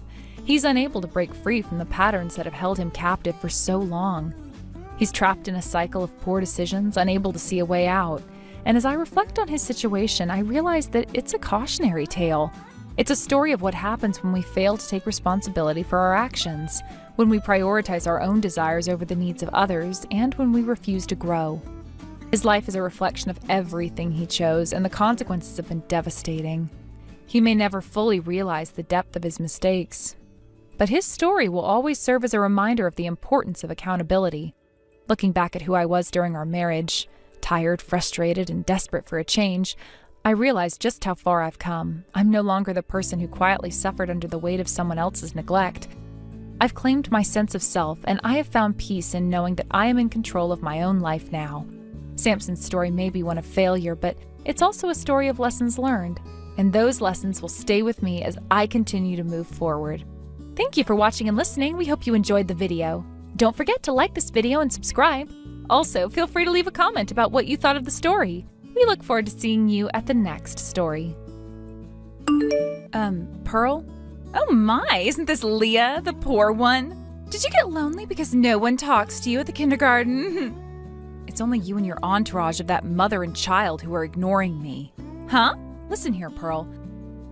S1: He's unable to break free from the patterns that have held him captive for so long. He's trapped in a cycle of poor decisions, unable to see a way out. And as I reflect on his situation, I realize that it's a cautionary tale. It's a story of what happens when we fail to take responsibility for our actions, when we prioritize our own desires over the needs of others, and when we refuse to grow. His life is a reflection of everything he chose, and the consequences have been devastating. He may never fully realize the depth of his mistakes, but his story will always serve as a reminder of the importance of accountability. Looking back at who I was during our marriage, tired, frustrated, and desperate for a change, I realize just how far I've come. I'm no longer the person who quietly suffered under the weight of someone else's neglect. I've claimed my sense of self, and I have found peace in knowing that I am in control of my own life now. Samson's story may be one of failure, but it's also a story of lessons learned, and those lessons will stay with me as I continue to move forward. Thank you for watching and listening. We hope you enjoyed the video. Don't forget to like this video and subscribe. Also, feel free to leave a comment about what you thought of the story. We look forward to seeing you at the next story. Pearl? Oh my, isn't this Leah, the poor one? Did you get lonely because no one talks to you at the kindergarten? It's only you and your entourage of that mother and child who are ignoring me. Huh? Listen here, Pearl.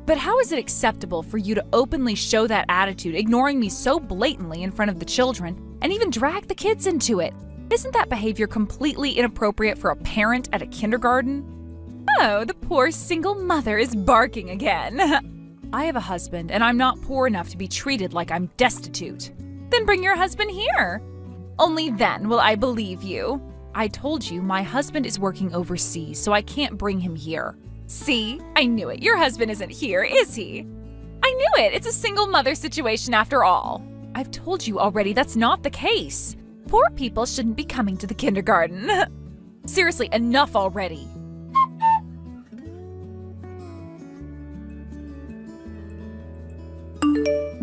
S1: But how is it acceptable for you to openly show that attitude, ignoring me so blatantly in front of the children, and even drag the kids into it? Isn't that behavior completely inappropriate for a parent at a kindergarten? Oh, the poor single mother is barking again. I have a husband, and I'm not poor enough to be treated like I'm destitute. Then bring your husband here. Only then will I believe you. I told you my husband is working overseas, so I can't bring him here. See? I knew it. Your husband isn't here, is he? I knew it. It's a single mother situation after all. I've told you already that's not the case. Poor people shouldn't be coming to the kindergarten. Seriously, enough already.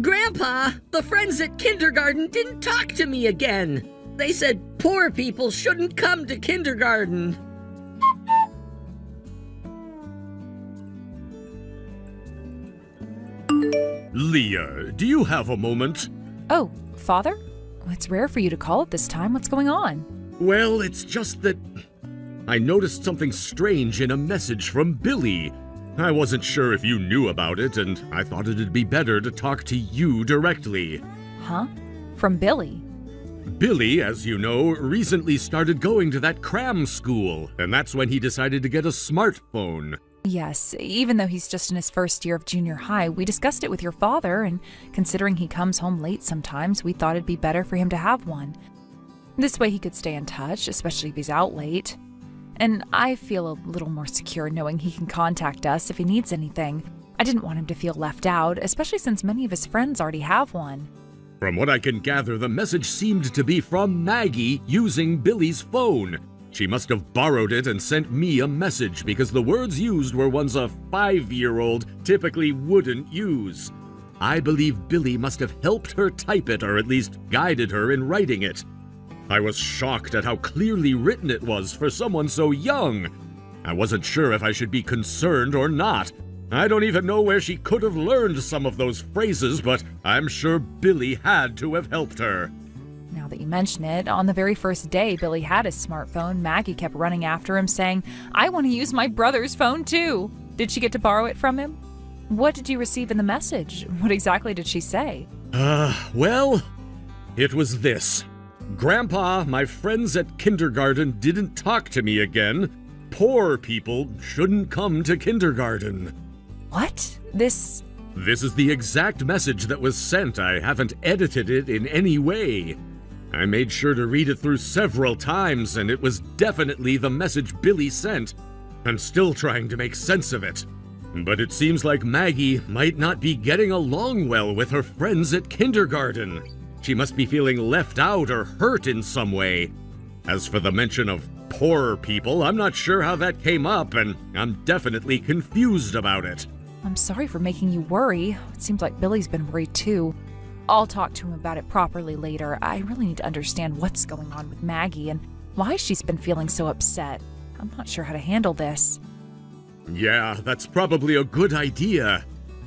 S3: Grandpa, the friends at kindergarten didn't talk to me again. They said poor people shouldn't come to kindergarten.
S2: Leah, do you have a moment?
S1: Oh, Father? It's rare for you to call at this time. What's going on?
S2: Well, it's just that I noticed something strange in a message from Billy. I wasn't sure if you knew about it, and I thought it'd be better to talk to you directly.
S1: Huh? From Billy?
S2: Billy, as you know, recently started going to that cram school, and that's when he decided to get a smartphone.
S1: Yes, even though he's just in his first year of junior high, we discussed it with your father, and considering he comes home late sometimes, we thought it'd be better for him to have one. This way he could stay in touch, especially if he's out late. And I feel a little more secure knowing he can contact us if he needs anything. I didn't want him to feel left out, especially since many of his friends already have one.
S2: From what I can gather, the message seemed to be from Maggie using Billy's phone. She must have borrowed it and sent me a message because the words used were ones a 5-year-old typically wouldn't use. I believe Billy must have helped her type it, or at least guided her in writing it. I was shocked at how clearly written it was for someone so young. I wasn't sure if I should be concerned or not. I don't even know where she could have learned some of those phrases, but I'm sure Billy had to have helped her.
S1: Now that you mention it, on the very first day Billy had his smartphone, Maggie kept running after him saying, "I want to use my brother's phone too." Did she get to borrow it from him? What did you receive in the message? What exactly did she say?
S2: Well, it was this. Grandpa, my friends at kindergarten didn't talk to me again. Poor people shouldn't come to kindergarten.
S1: What? This
S2: is the exact message that was sent. I haven't edited it in any way. I made sure to read it through several times, and it was definitely the message Billy sent. I'm still trying to make sense of it. But it seems like Maggie might not be getting along well with her friends at kindergarten. She must be feeling left out or hurt in some way. As for the mention of poor people, I'm not sure how that came up, and I'm definitely confused about it.
S1: I'm sorry for making you worry. It seems like Billy's been worried too. I'll talk to him about it properly later. I really need to understand what's going on with Maggie and why she's been feeling so upset. I'm not sure how to handle this.
S2: Yeah, that's probably a good idea.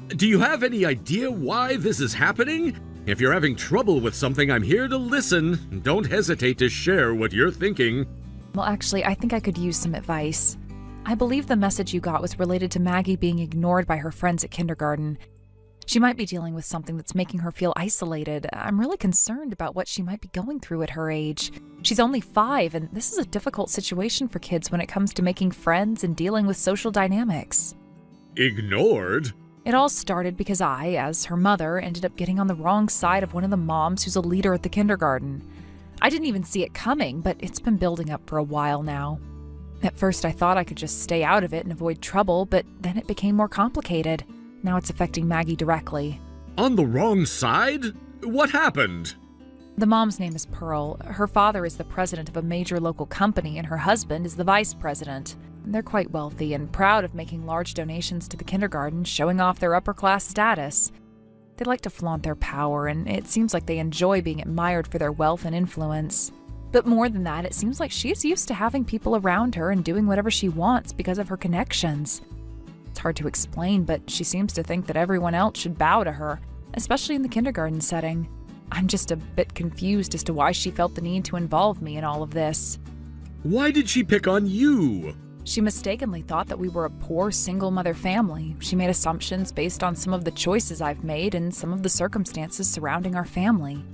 S2: Do you have any idea why this is happening? If you're having trouble with something, I'm here to listen. Don't hesitate to share what you're thinking.
S1: Well, actually, I think I could use some advice. I believe the message you got was related to Maggie being ignored by her friends at kindergarten. She might be dealing with something that's making her feel isolated. I'm really concerned about what she might be going through at her age. She's only 5, and this is a difficult situation for kids when it comes to making friends and dealing with social dynamics.
S2: Ignored?
S1: It all started because I, as her mother, ended up getting on the wrong side of one of the moms who's a leader at the kindergarten. I didn't even see it coming, but it's been building up for a while now. At first I thought I could just stay out of it and avoid trouble, but then it became more complicated. Now it's affecting Maggie directly.
S2: On the wrong side? What happened?
S1: The mom's name is Pearl. Her father is the president of a major local company, and her husband is the vice president. They're quite wealthy and proud of making large donations to the kindergarten, showing off their upper-class status. They like to flaunt their power, and it seems like they enjoy being admired for their wealth and influence. But more than that, it seems like she's used to having people around her and doing whatever she wants because of her connections. It's hard to explain, but she seems to think that everyone else should bow to her, especially in the kindergarten setting. I'm just a bit confused as to why she felt the need to involve me in all of this.
S2: Why did she pick on you?
S1: She mistakenly thought that we were a poor single-mother family. She made assumptions based on some of the choices I've made and some of the circumstances surrounding our family.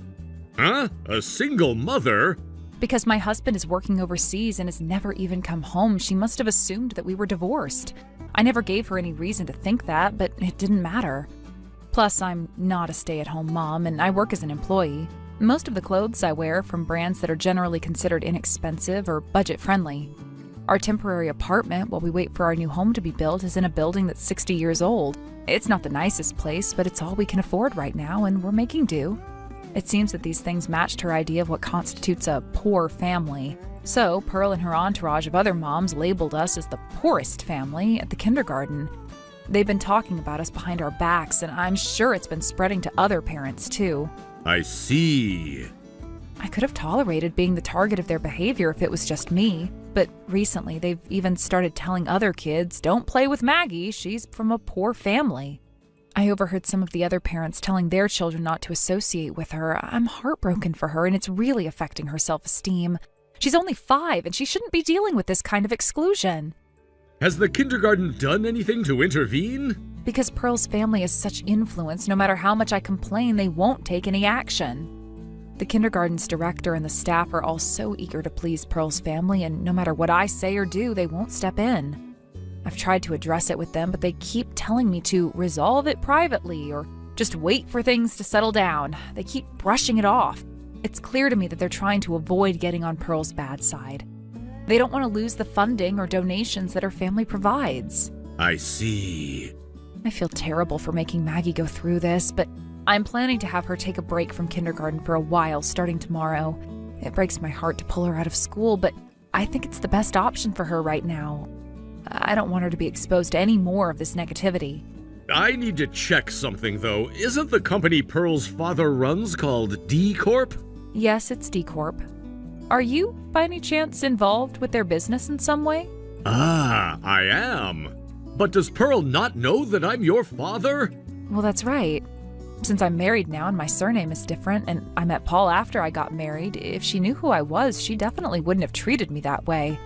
S2: Huh? A single mother?
S1: Because my husband is working overseas and has never even come home, she must have assumed that we were divorced. I never gave her any reason to think that, but it didn't matter. Plus, I'm not a stay-at-home mom, and I work as an employee. Most of the clothes I wear are from brands that are generally considered inexpensive or budget-friendly. Our temporary apartment, while we wait for our new home to be built, is in a building that's 60 years old. It's not the nicest place, but it's all we can afford right now, and we're making do. It seems that these things matched her idea of what constitutes a poor family. So, Pearl and her entourage of other moms labeled us as the poorest family at the kindergarten. They've been talking about us behind our backs, and I'm sure it's been spreading to other parents, too.
S2: I see.
S1: I could have tolerated being the target of their behavior if it was just me, but recently they've even started telling other kids, "Don't play with Maggie, she's from a poor family." I overheard some of the other parents telling their children not to associate with her. I'm heartbroken for her, and it's really affecting her self-esteem. She's only 5, and she shouldn't be dealing with this kind of exclusion.
S2: Has the kindergarten done anything to intervene?
S1: Because Pearl's family has such influence, no matter how much I complain, they won't take any action. The kindergarten's director and the staff are all so eager to please Pearl's family, and no matter what I say or do, they won't step in. I've tried to address it with them, but they keep telling me to resolve it privately or just wait for things to settle down. They keep brushing it off. It's clear to me that they're trying to avoid getting on Pearl's bad side. They don't want to lose the funding or donations that her family provides.
S2: I see.
S1: I feel terrible for making Maggie go through this, but I'm planning to have her take a break from kindergarten for a while starting tomorrow. It breaks my heart to pull her out of school, but I think it's the best option for her right now. I don't want her to be exposed to any more of this negativity.
S2: I need to check something, though. Isn't the company Pearl's father runs called D Corp?
S1: Yes, it's D Corp. Are you, by any chance, involved with their business in some way?
S2: Ah, I am. But does Pearl not know that I'm your father?
S1: Well, that's right. Since I'm married now and my surname is different, and I met Paul after I got married, if she knew who I was, she definitely wouldn't have treated me that way.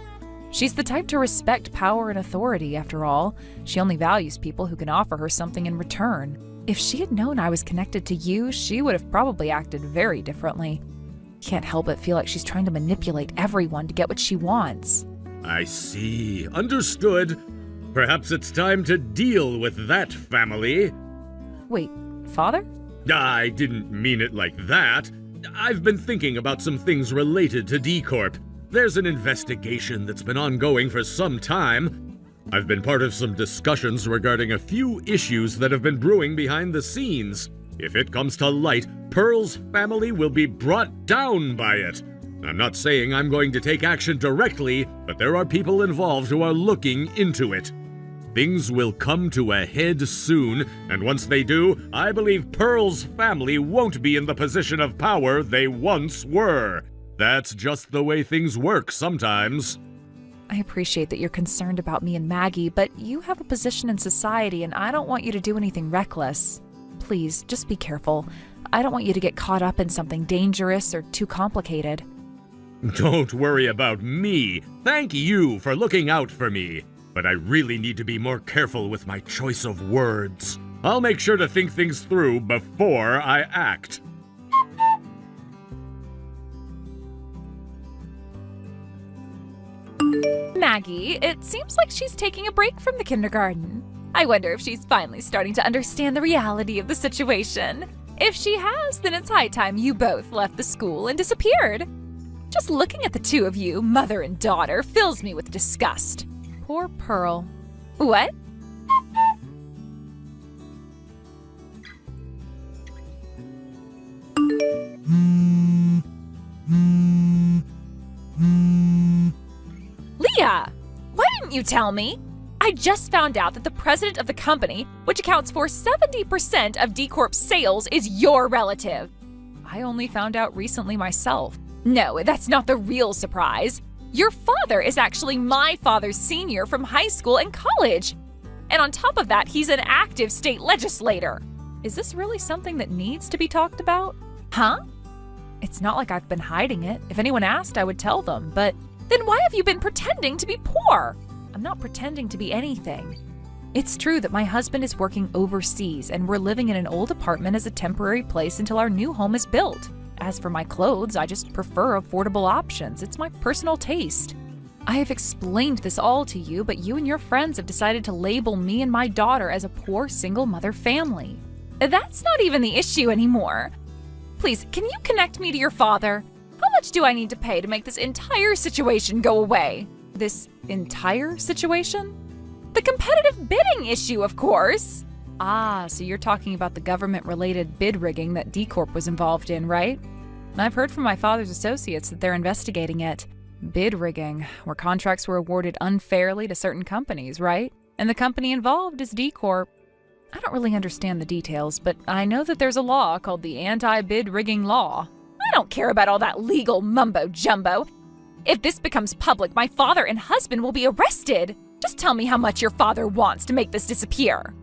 S1: She's the type to respect power and authority, after all. She only values people who can offer her something in return. If she had known I was connected to you, she would have probably acted very differently. Can't help but feel like she's trying to manipulate everyone to get what she wants.
S2: I see. Understood. Perhaps it's time to deal with that family.
S1: Wait, father?
S2: I didn't mean it like that. I've been thinking about some things related to D Corp. There's an investigation that's been ongoing for some time. I've been part of some discussions regarding a few issues that have been brewing behind the scenes. If it comes to light, Pearl's family will be brought down by it. I'm not saying I'm going to take action directly, but there are people involved who are looking into it. Things will come to a head soon, and once they do, I believe Pearl's family won't be in the position of power they once were. That's just the way things work sometimes.
S1: I appreciate that you're concerned about me and Maggie, but you have a position in society and I don't want you to do anything reckless. Please, just be careful. I don't want you to get caught up in something dangerous or too complicated.
S2: Don't worry about me. Thank you for looking out for me. But I really need to be more careful with my choice of words. I'll make sure to think things through before I act.
S1: Maggie, it seems like she's taking a break from the kindergarten. I wonder if she's finally starting to understand the reality of the situation. If she has, then it's high time you both left the school and disappeared. Just looking at the two of you, mother and daughter, fills me with disgust. Poor Pearl. What? Leah! Why didn't you tell me? I just found out that the president of the company, which accounts for 70% of D Corp's sales, is your relative. I only found out recently myself. No, that's not the real surprise. Your father is actually my father's senior from high school and college. And on top of that, he's an active state legislator. Is this really something that needs to be talked about? Huh? It's not like I've been hiding it. If anyone asked, I would tell them. But then why have you been pretending to be poor? I'm not pretending to be anything. It's true that my husband is working overseas and we're living in an old apartment as a temporary place until our new home is built. As for my clothes, I just prefer affordable options. It's my personal taste. I have explained this all to you, but you and your friends have decided to label me and my daughter as a poor single mother family. That's not even the issue anymore. Please, can you connect me to your father? How much do I need to pay to make this entire situation go away? This entire situation? The competitive bidding issue, of course. Ah, so you're talking about the government-related bid rigging that D Corp was involved in, right? I've heard from my father's associates that they're investigating it. Bid rigging, where contracts were awarded unfairly to certain companies, right? And the company involved is D Corp. I don't really understand the details, but I know that there's a law called the Anti-Bid Rigging Law. I don't care about all that legal mumbo-jumbo. If this becomes public, my father and husband will be arrested. Just tell me how much your father wants to make this disappear.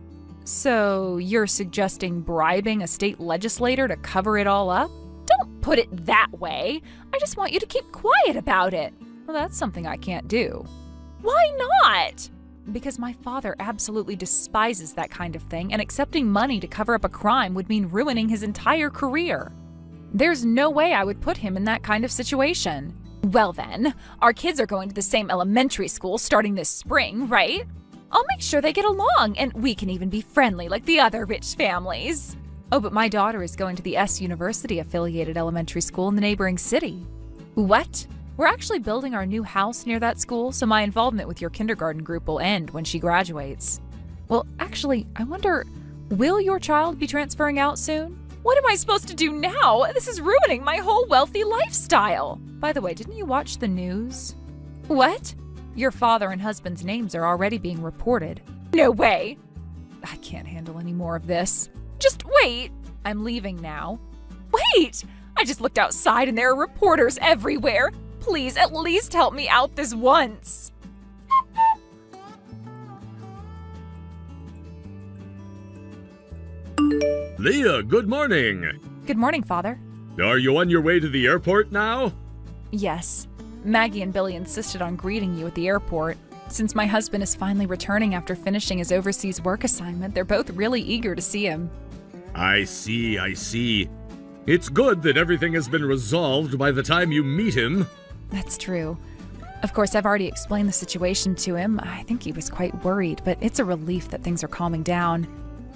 S1: So you're suggesting bribing a state legislator to cover it all up? Don't put it that way. I just want you to keep quiet about it. Well, that's something I can't do. Why not? Because my father absolutely despises that kind of thing, and accepting money to cover up a crime would mean ruining his entire career. There's no way I would put him in that kind of situation. Well then, our kids are going to the same elementary school starting this spring, right? I'll make sure they get along, and we can even be friendly like the other rich families. Oh, but my daughter is going to the S University-affiliated elementary school in the neighboring city. What? We're actually building our new house near that school, so my involvement with your kindergarten group will end when she graduates. Well, actually, I wonder, will your child be transferring out soon? What am I supposed to do now? This is ruining my whole wealthy lifestyle. By the way, didn't you watch the news? What? Your father and husband's names are already being reported. No way! I can't handle any more of this. Just wait! I'm leaving now. Wait! I just looked outside and there are reporters everywhere. Please, at least help me out this once.
S2: Leah, good morning.
S1: Good morning, Father.
S2: Are you on your way to the airport now?
S1: Yes. Maggie and Billy insisted on greeting you at the airport. Since my husband is finally returning after finishing his overseas work assignment, they're both really eager to see him.
S2: I see. It's good that everything has been resolved by the time you meet him.
S1: That's true. Of course, I've already explained the situation to him. I think he was quite worried, but it's a relief that things are calming down.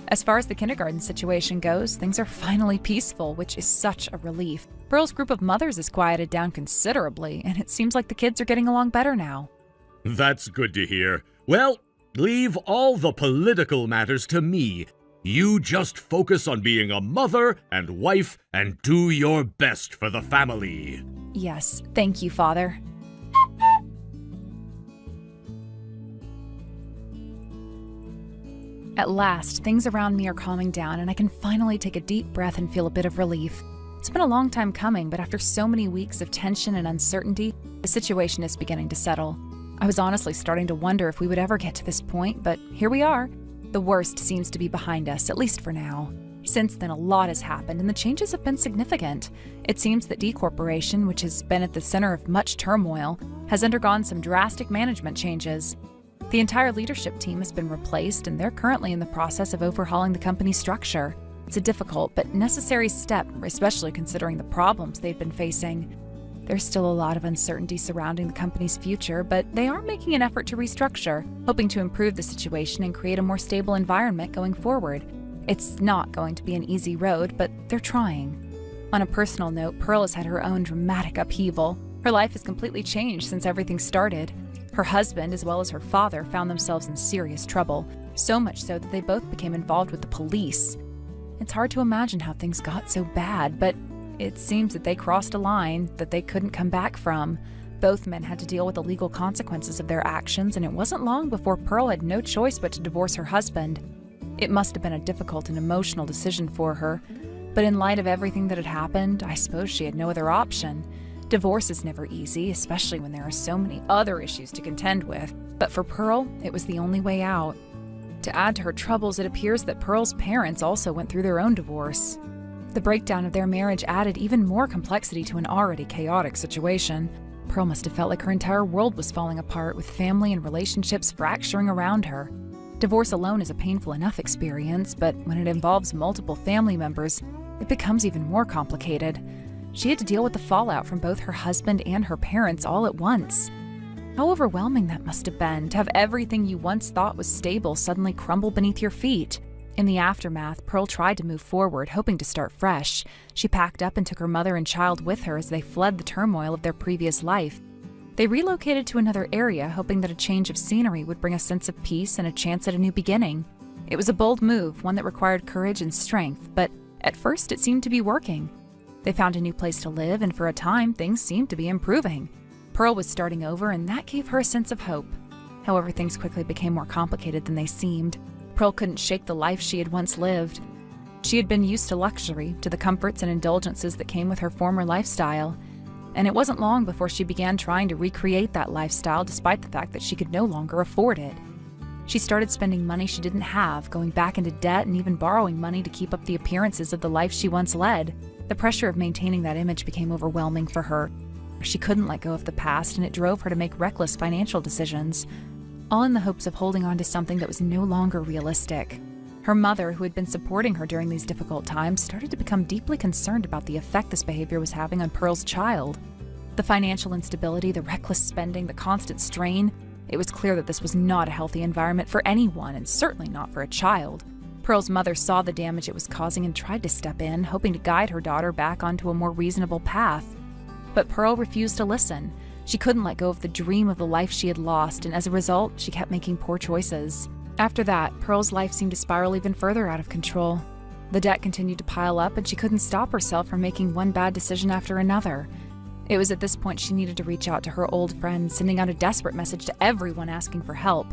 S1: As far as the kindergarten situation goes, things are finally peaceful, which is such a relief. Pearl's group of mothers has quieted down considerably, and it seems like the kids are getting along better now.
S2: That's good to hear. Well, leave all the political matters to me. You just focus on being a mother and wife and do your best for the family.
S1: Yes, thank you, Father. At last, things around me are calming down and I can finally take a deep breath and feel a bit of relief. It's been a long time coming, but after so many weeks of tension and uncertainty, the situation is beginning to settle. I was honestly starting to wonder if we would ever get to this point, but here we are. The worst seems to be behind us, at least for now. Since then, a lot has happened, and the changes have been significant. It seems that D Corporation, which has been at the center of much turmoil, has undergone some drastic management changes. The entire leadership team has been replaced, and they're currently in the process of overhauling the company's structure. It's a difficult but necessary step, especially considering the problems they've been facing. There's still a lot of uncertainty surrounding the company's future, but they are making an effort to restructure, hoping to improve the situation and create a more stable environment going forward. It's not going to be an easy road, but they're trying. On a personal note, Pearl has had her own dramatic upheaval. Her life has completely changed since everything started. Her husband, as well as her father, found themselves in serious trouble, so much so that they both became involved with the police. It's hard to imagine how things got so bad, but It seems that they crossed a line that they couldn't come back from. Both men had to deal with the legal consequences of their actions, and it wasn't long before Pearl had no choice but to divorce her husband. It must have been a difficult and emotional decision for her, but in light of everything that had happened, I suppose she had no other option. Divorce is never easy, especially when there are so many other issues to contend with, but for Pearl, it was the only way out. To add to her troubles, it appears that Pearl's parents also went through their own divorce. The breakdown of their marriage added even more complexity to an already chaotic situation. Pearl must have felt like her entire world was falling apart, with family and relationships fracturing around her. Divorce alone is a painful enough experience, but when it involves multiple family members, it becomes even more complicated. She had to deal with the fallout from both her husband and her parents all at once. How overwhelming that must have been, to have everything you once thought was stable suddenly crumble beneath your feet. In the aftermath, Pearl tried to move forward, hoping to start fresh. She packed up and took her mother and child with her as they fled the turmoil of their previous life. They relocated to another area, hoping that a change of scenery would bring a sense of peace and a chance at a new beginning. It was a bold move, one that required courage and strength, but at first it seemed to be working. They found a new place to live, and for a time, things seemed to be improving. Pearl was starting over, and that gave her a sense of hope. However, things quickly became more complicated than they seemed. Pearl couldn't shake the life she had once lived. She had been used to luxury, to the comforts and indulgences that came with her former lifestyle, and it wasn't long before she began trying to recreate that lifestyle despite the fact that she could no longer afford it. She started spending money she didn't have, going back into debt and even borrowing money to keep up the appearances of the life she once led. The pressure of maintaining that image became overwhelming for her. She couldn't let go of the past, and it drove her to make reckless financial decisions, all in the hopes of holding on to something that was no longer realistic. Her mother, who had been supporting her during these difficult times, started to become deeply concerned about the effect this behavior was having on Pearl's child. The financial instability, the reckless spending, the constant strain, it was clear that this was not a healthy environment for anyone, and certainly not for a child. Pearl's mother saw the damage it was causing and tried to step in, hoping to guide her daughter back onto a more reasonable path. But Pearl refused to listen. She couldn't let go of the dream of the life she had lost, and as a result, she kept making poor choices. After that, Pearl's life seemed to spiral even further out of control. The debt continued to pile up, and she couldn't stop herself from making one bad decision after another. It was at this point she needed to reach out to her old friends, sending out a desperate message to everyone asking for help.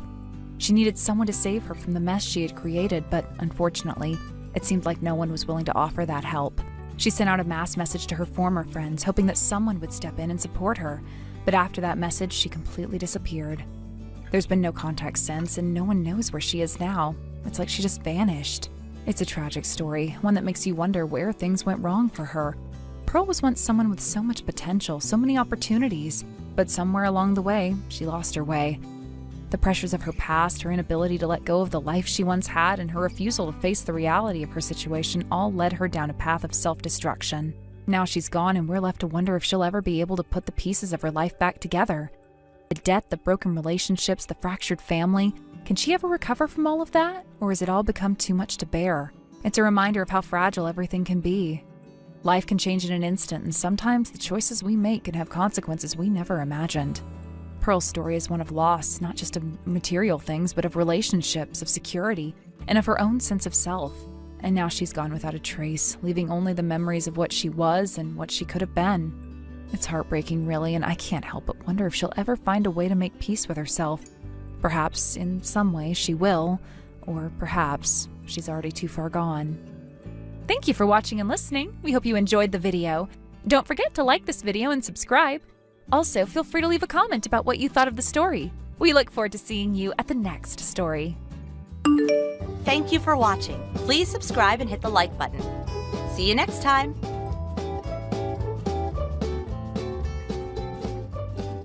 S1: She needed someone to save her from the mess she had created, but unfortunately, it seemed like no one was willing to offer that help. She sent out a mass message to her former friends, hoping that someone would step in and support her, but after that message, she completely disappeared. There's been no contact since, and no one knows where she is now. It's like she just vanished. It's a tragic story, one that makes you wonder where things went wrong for her. Pearl was once someone with so much potential, so many opportunities, but somewhere along the way, she lost her way. The pressures of her past, her inability to let go of the life she once had, and her refusal to face the reality of her situation all led her down a path of self-destruction. Now she's gone, and we're left to wonder if she'll ever be able to put the pieces of her life back together. The debt, the broken relationships, the fractured family, can she ever recover from all of that? Or has it all become too much to bear? It's a reminder of how fragile everything can be. Life can change in an instant, and sometimes the choices we make can have consequences we never imagined. Pearl's story is one of loss, not just of material things, but of relationships, of security, and of her own sense of self. And now she's gone without a trace, leaving only the memories of what she was and what she could have been. It's heartbreaking, really, and I can't help but wonder if she'll ever find a way to make peace with herself. Perhaps, in some way, she will, or perhaps she's already too far gone. Thank you for watching and listening. We hope you enjoyed the video. Don't forget to like this video and subscribe. Also, feel free to leave a comment about what you thought of the story. We look forward to seeing you at the next story.
S4: Thank you for watching. Please subscribe and hit the like button. See you next time.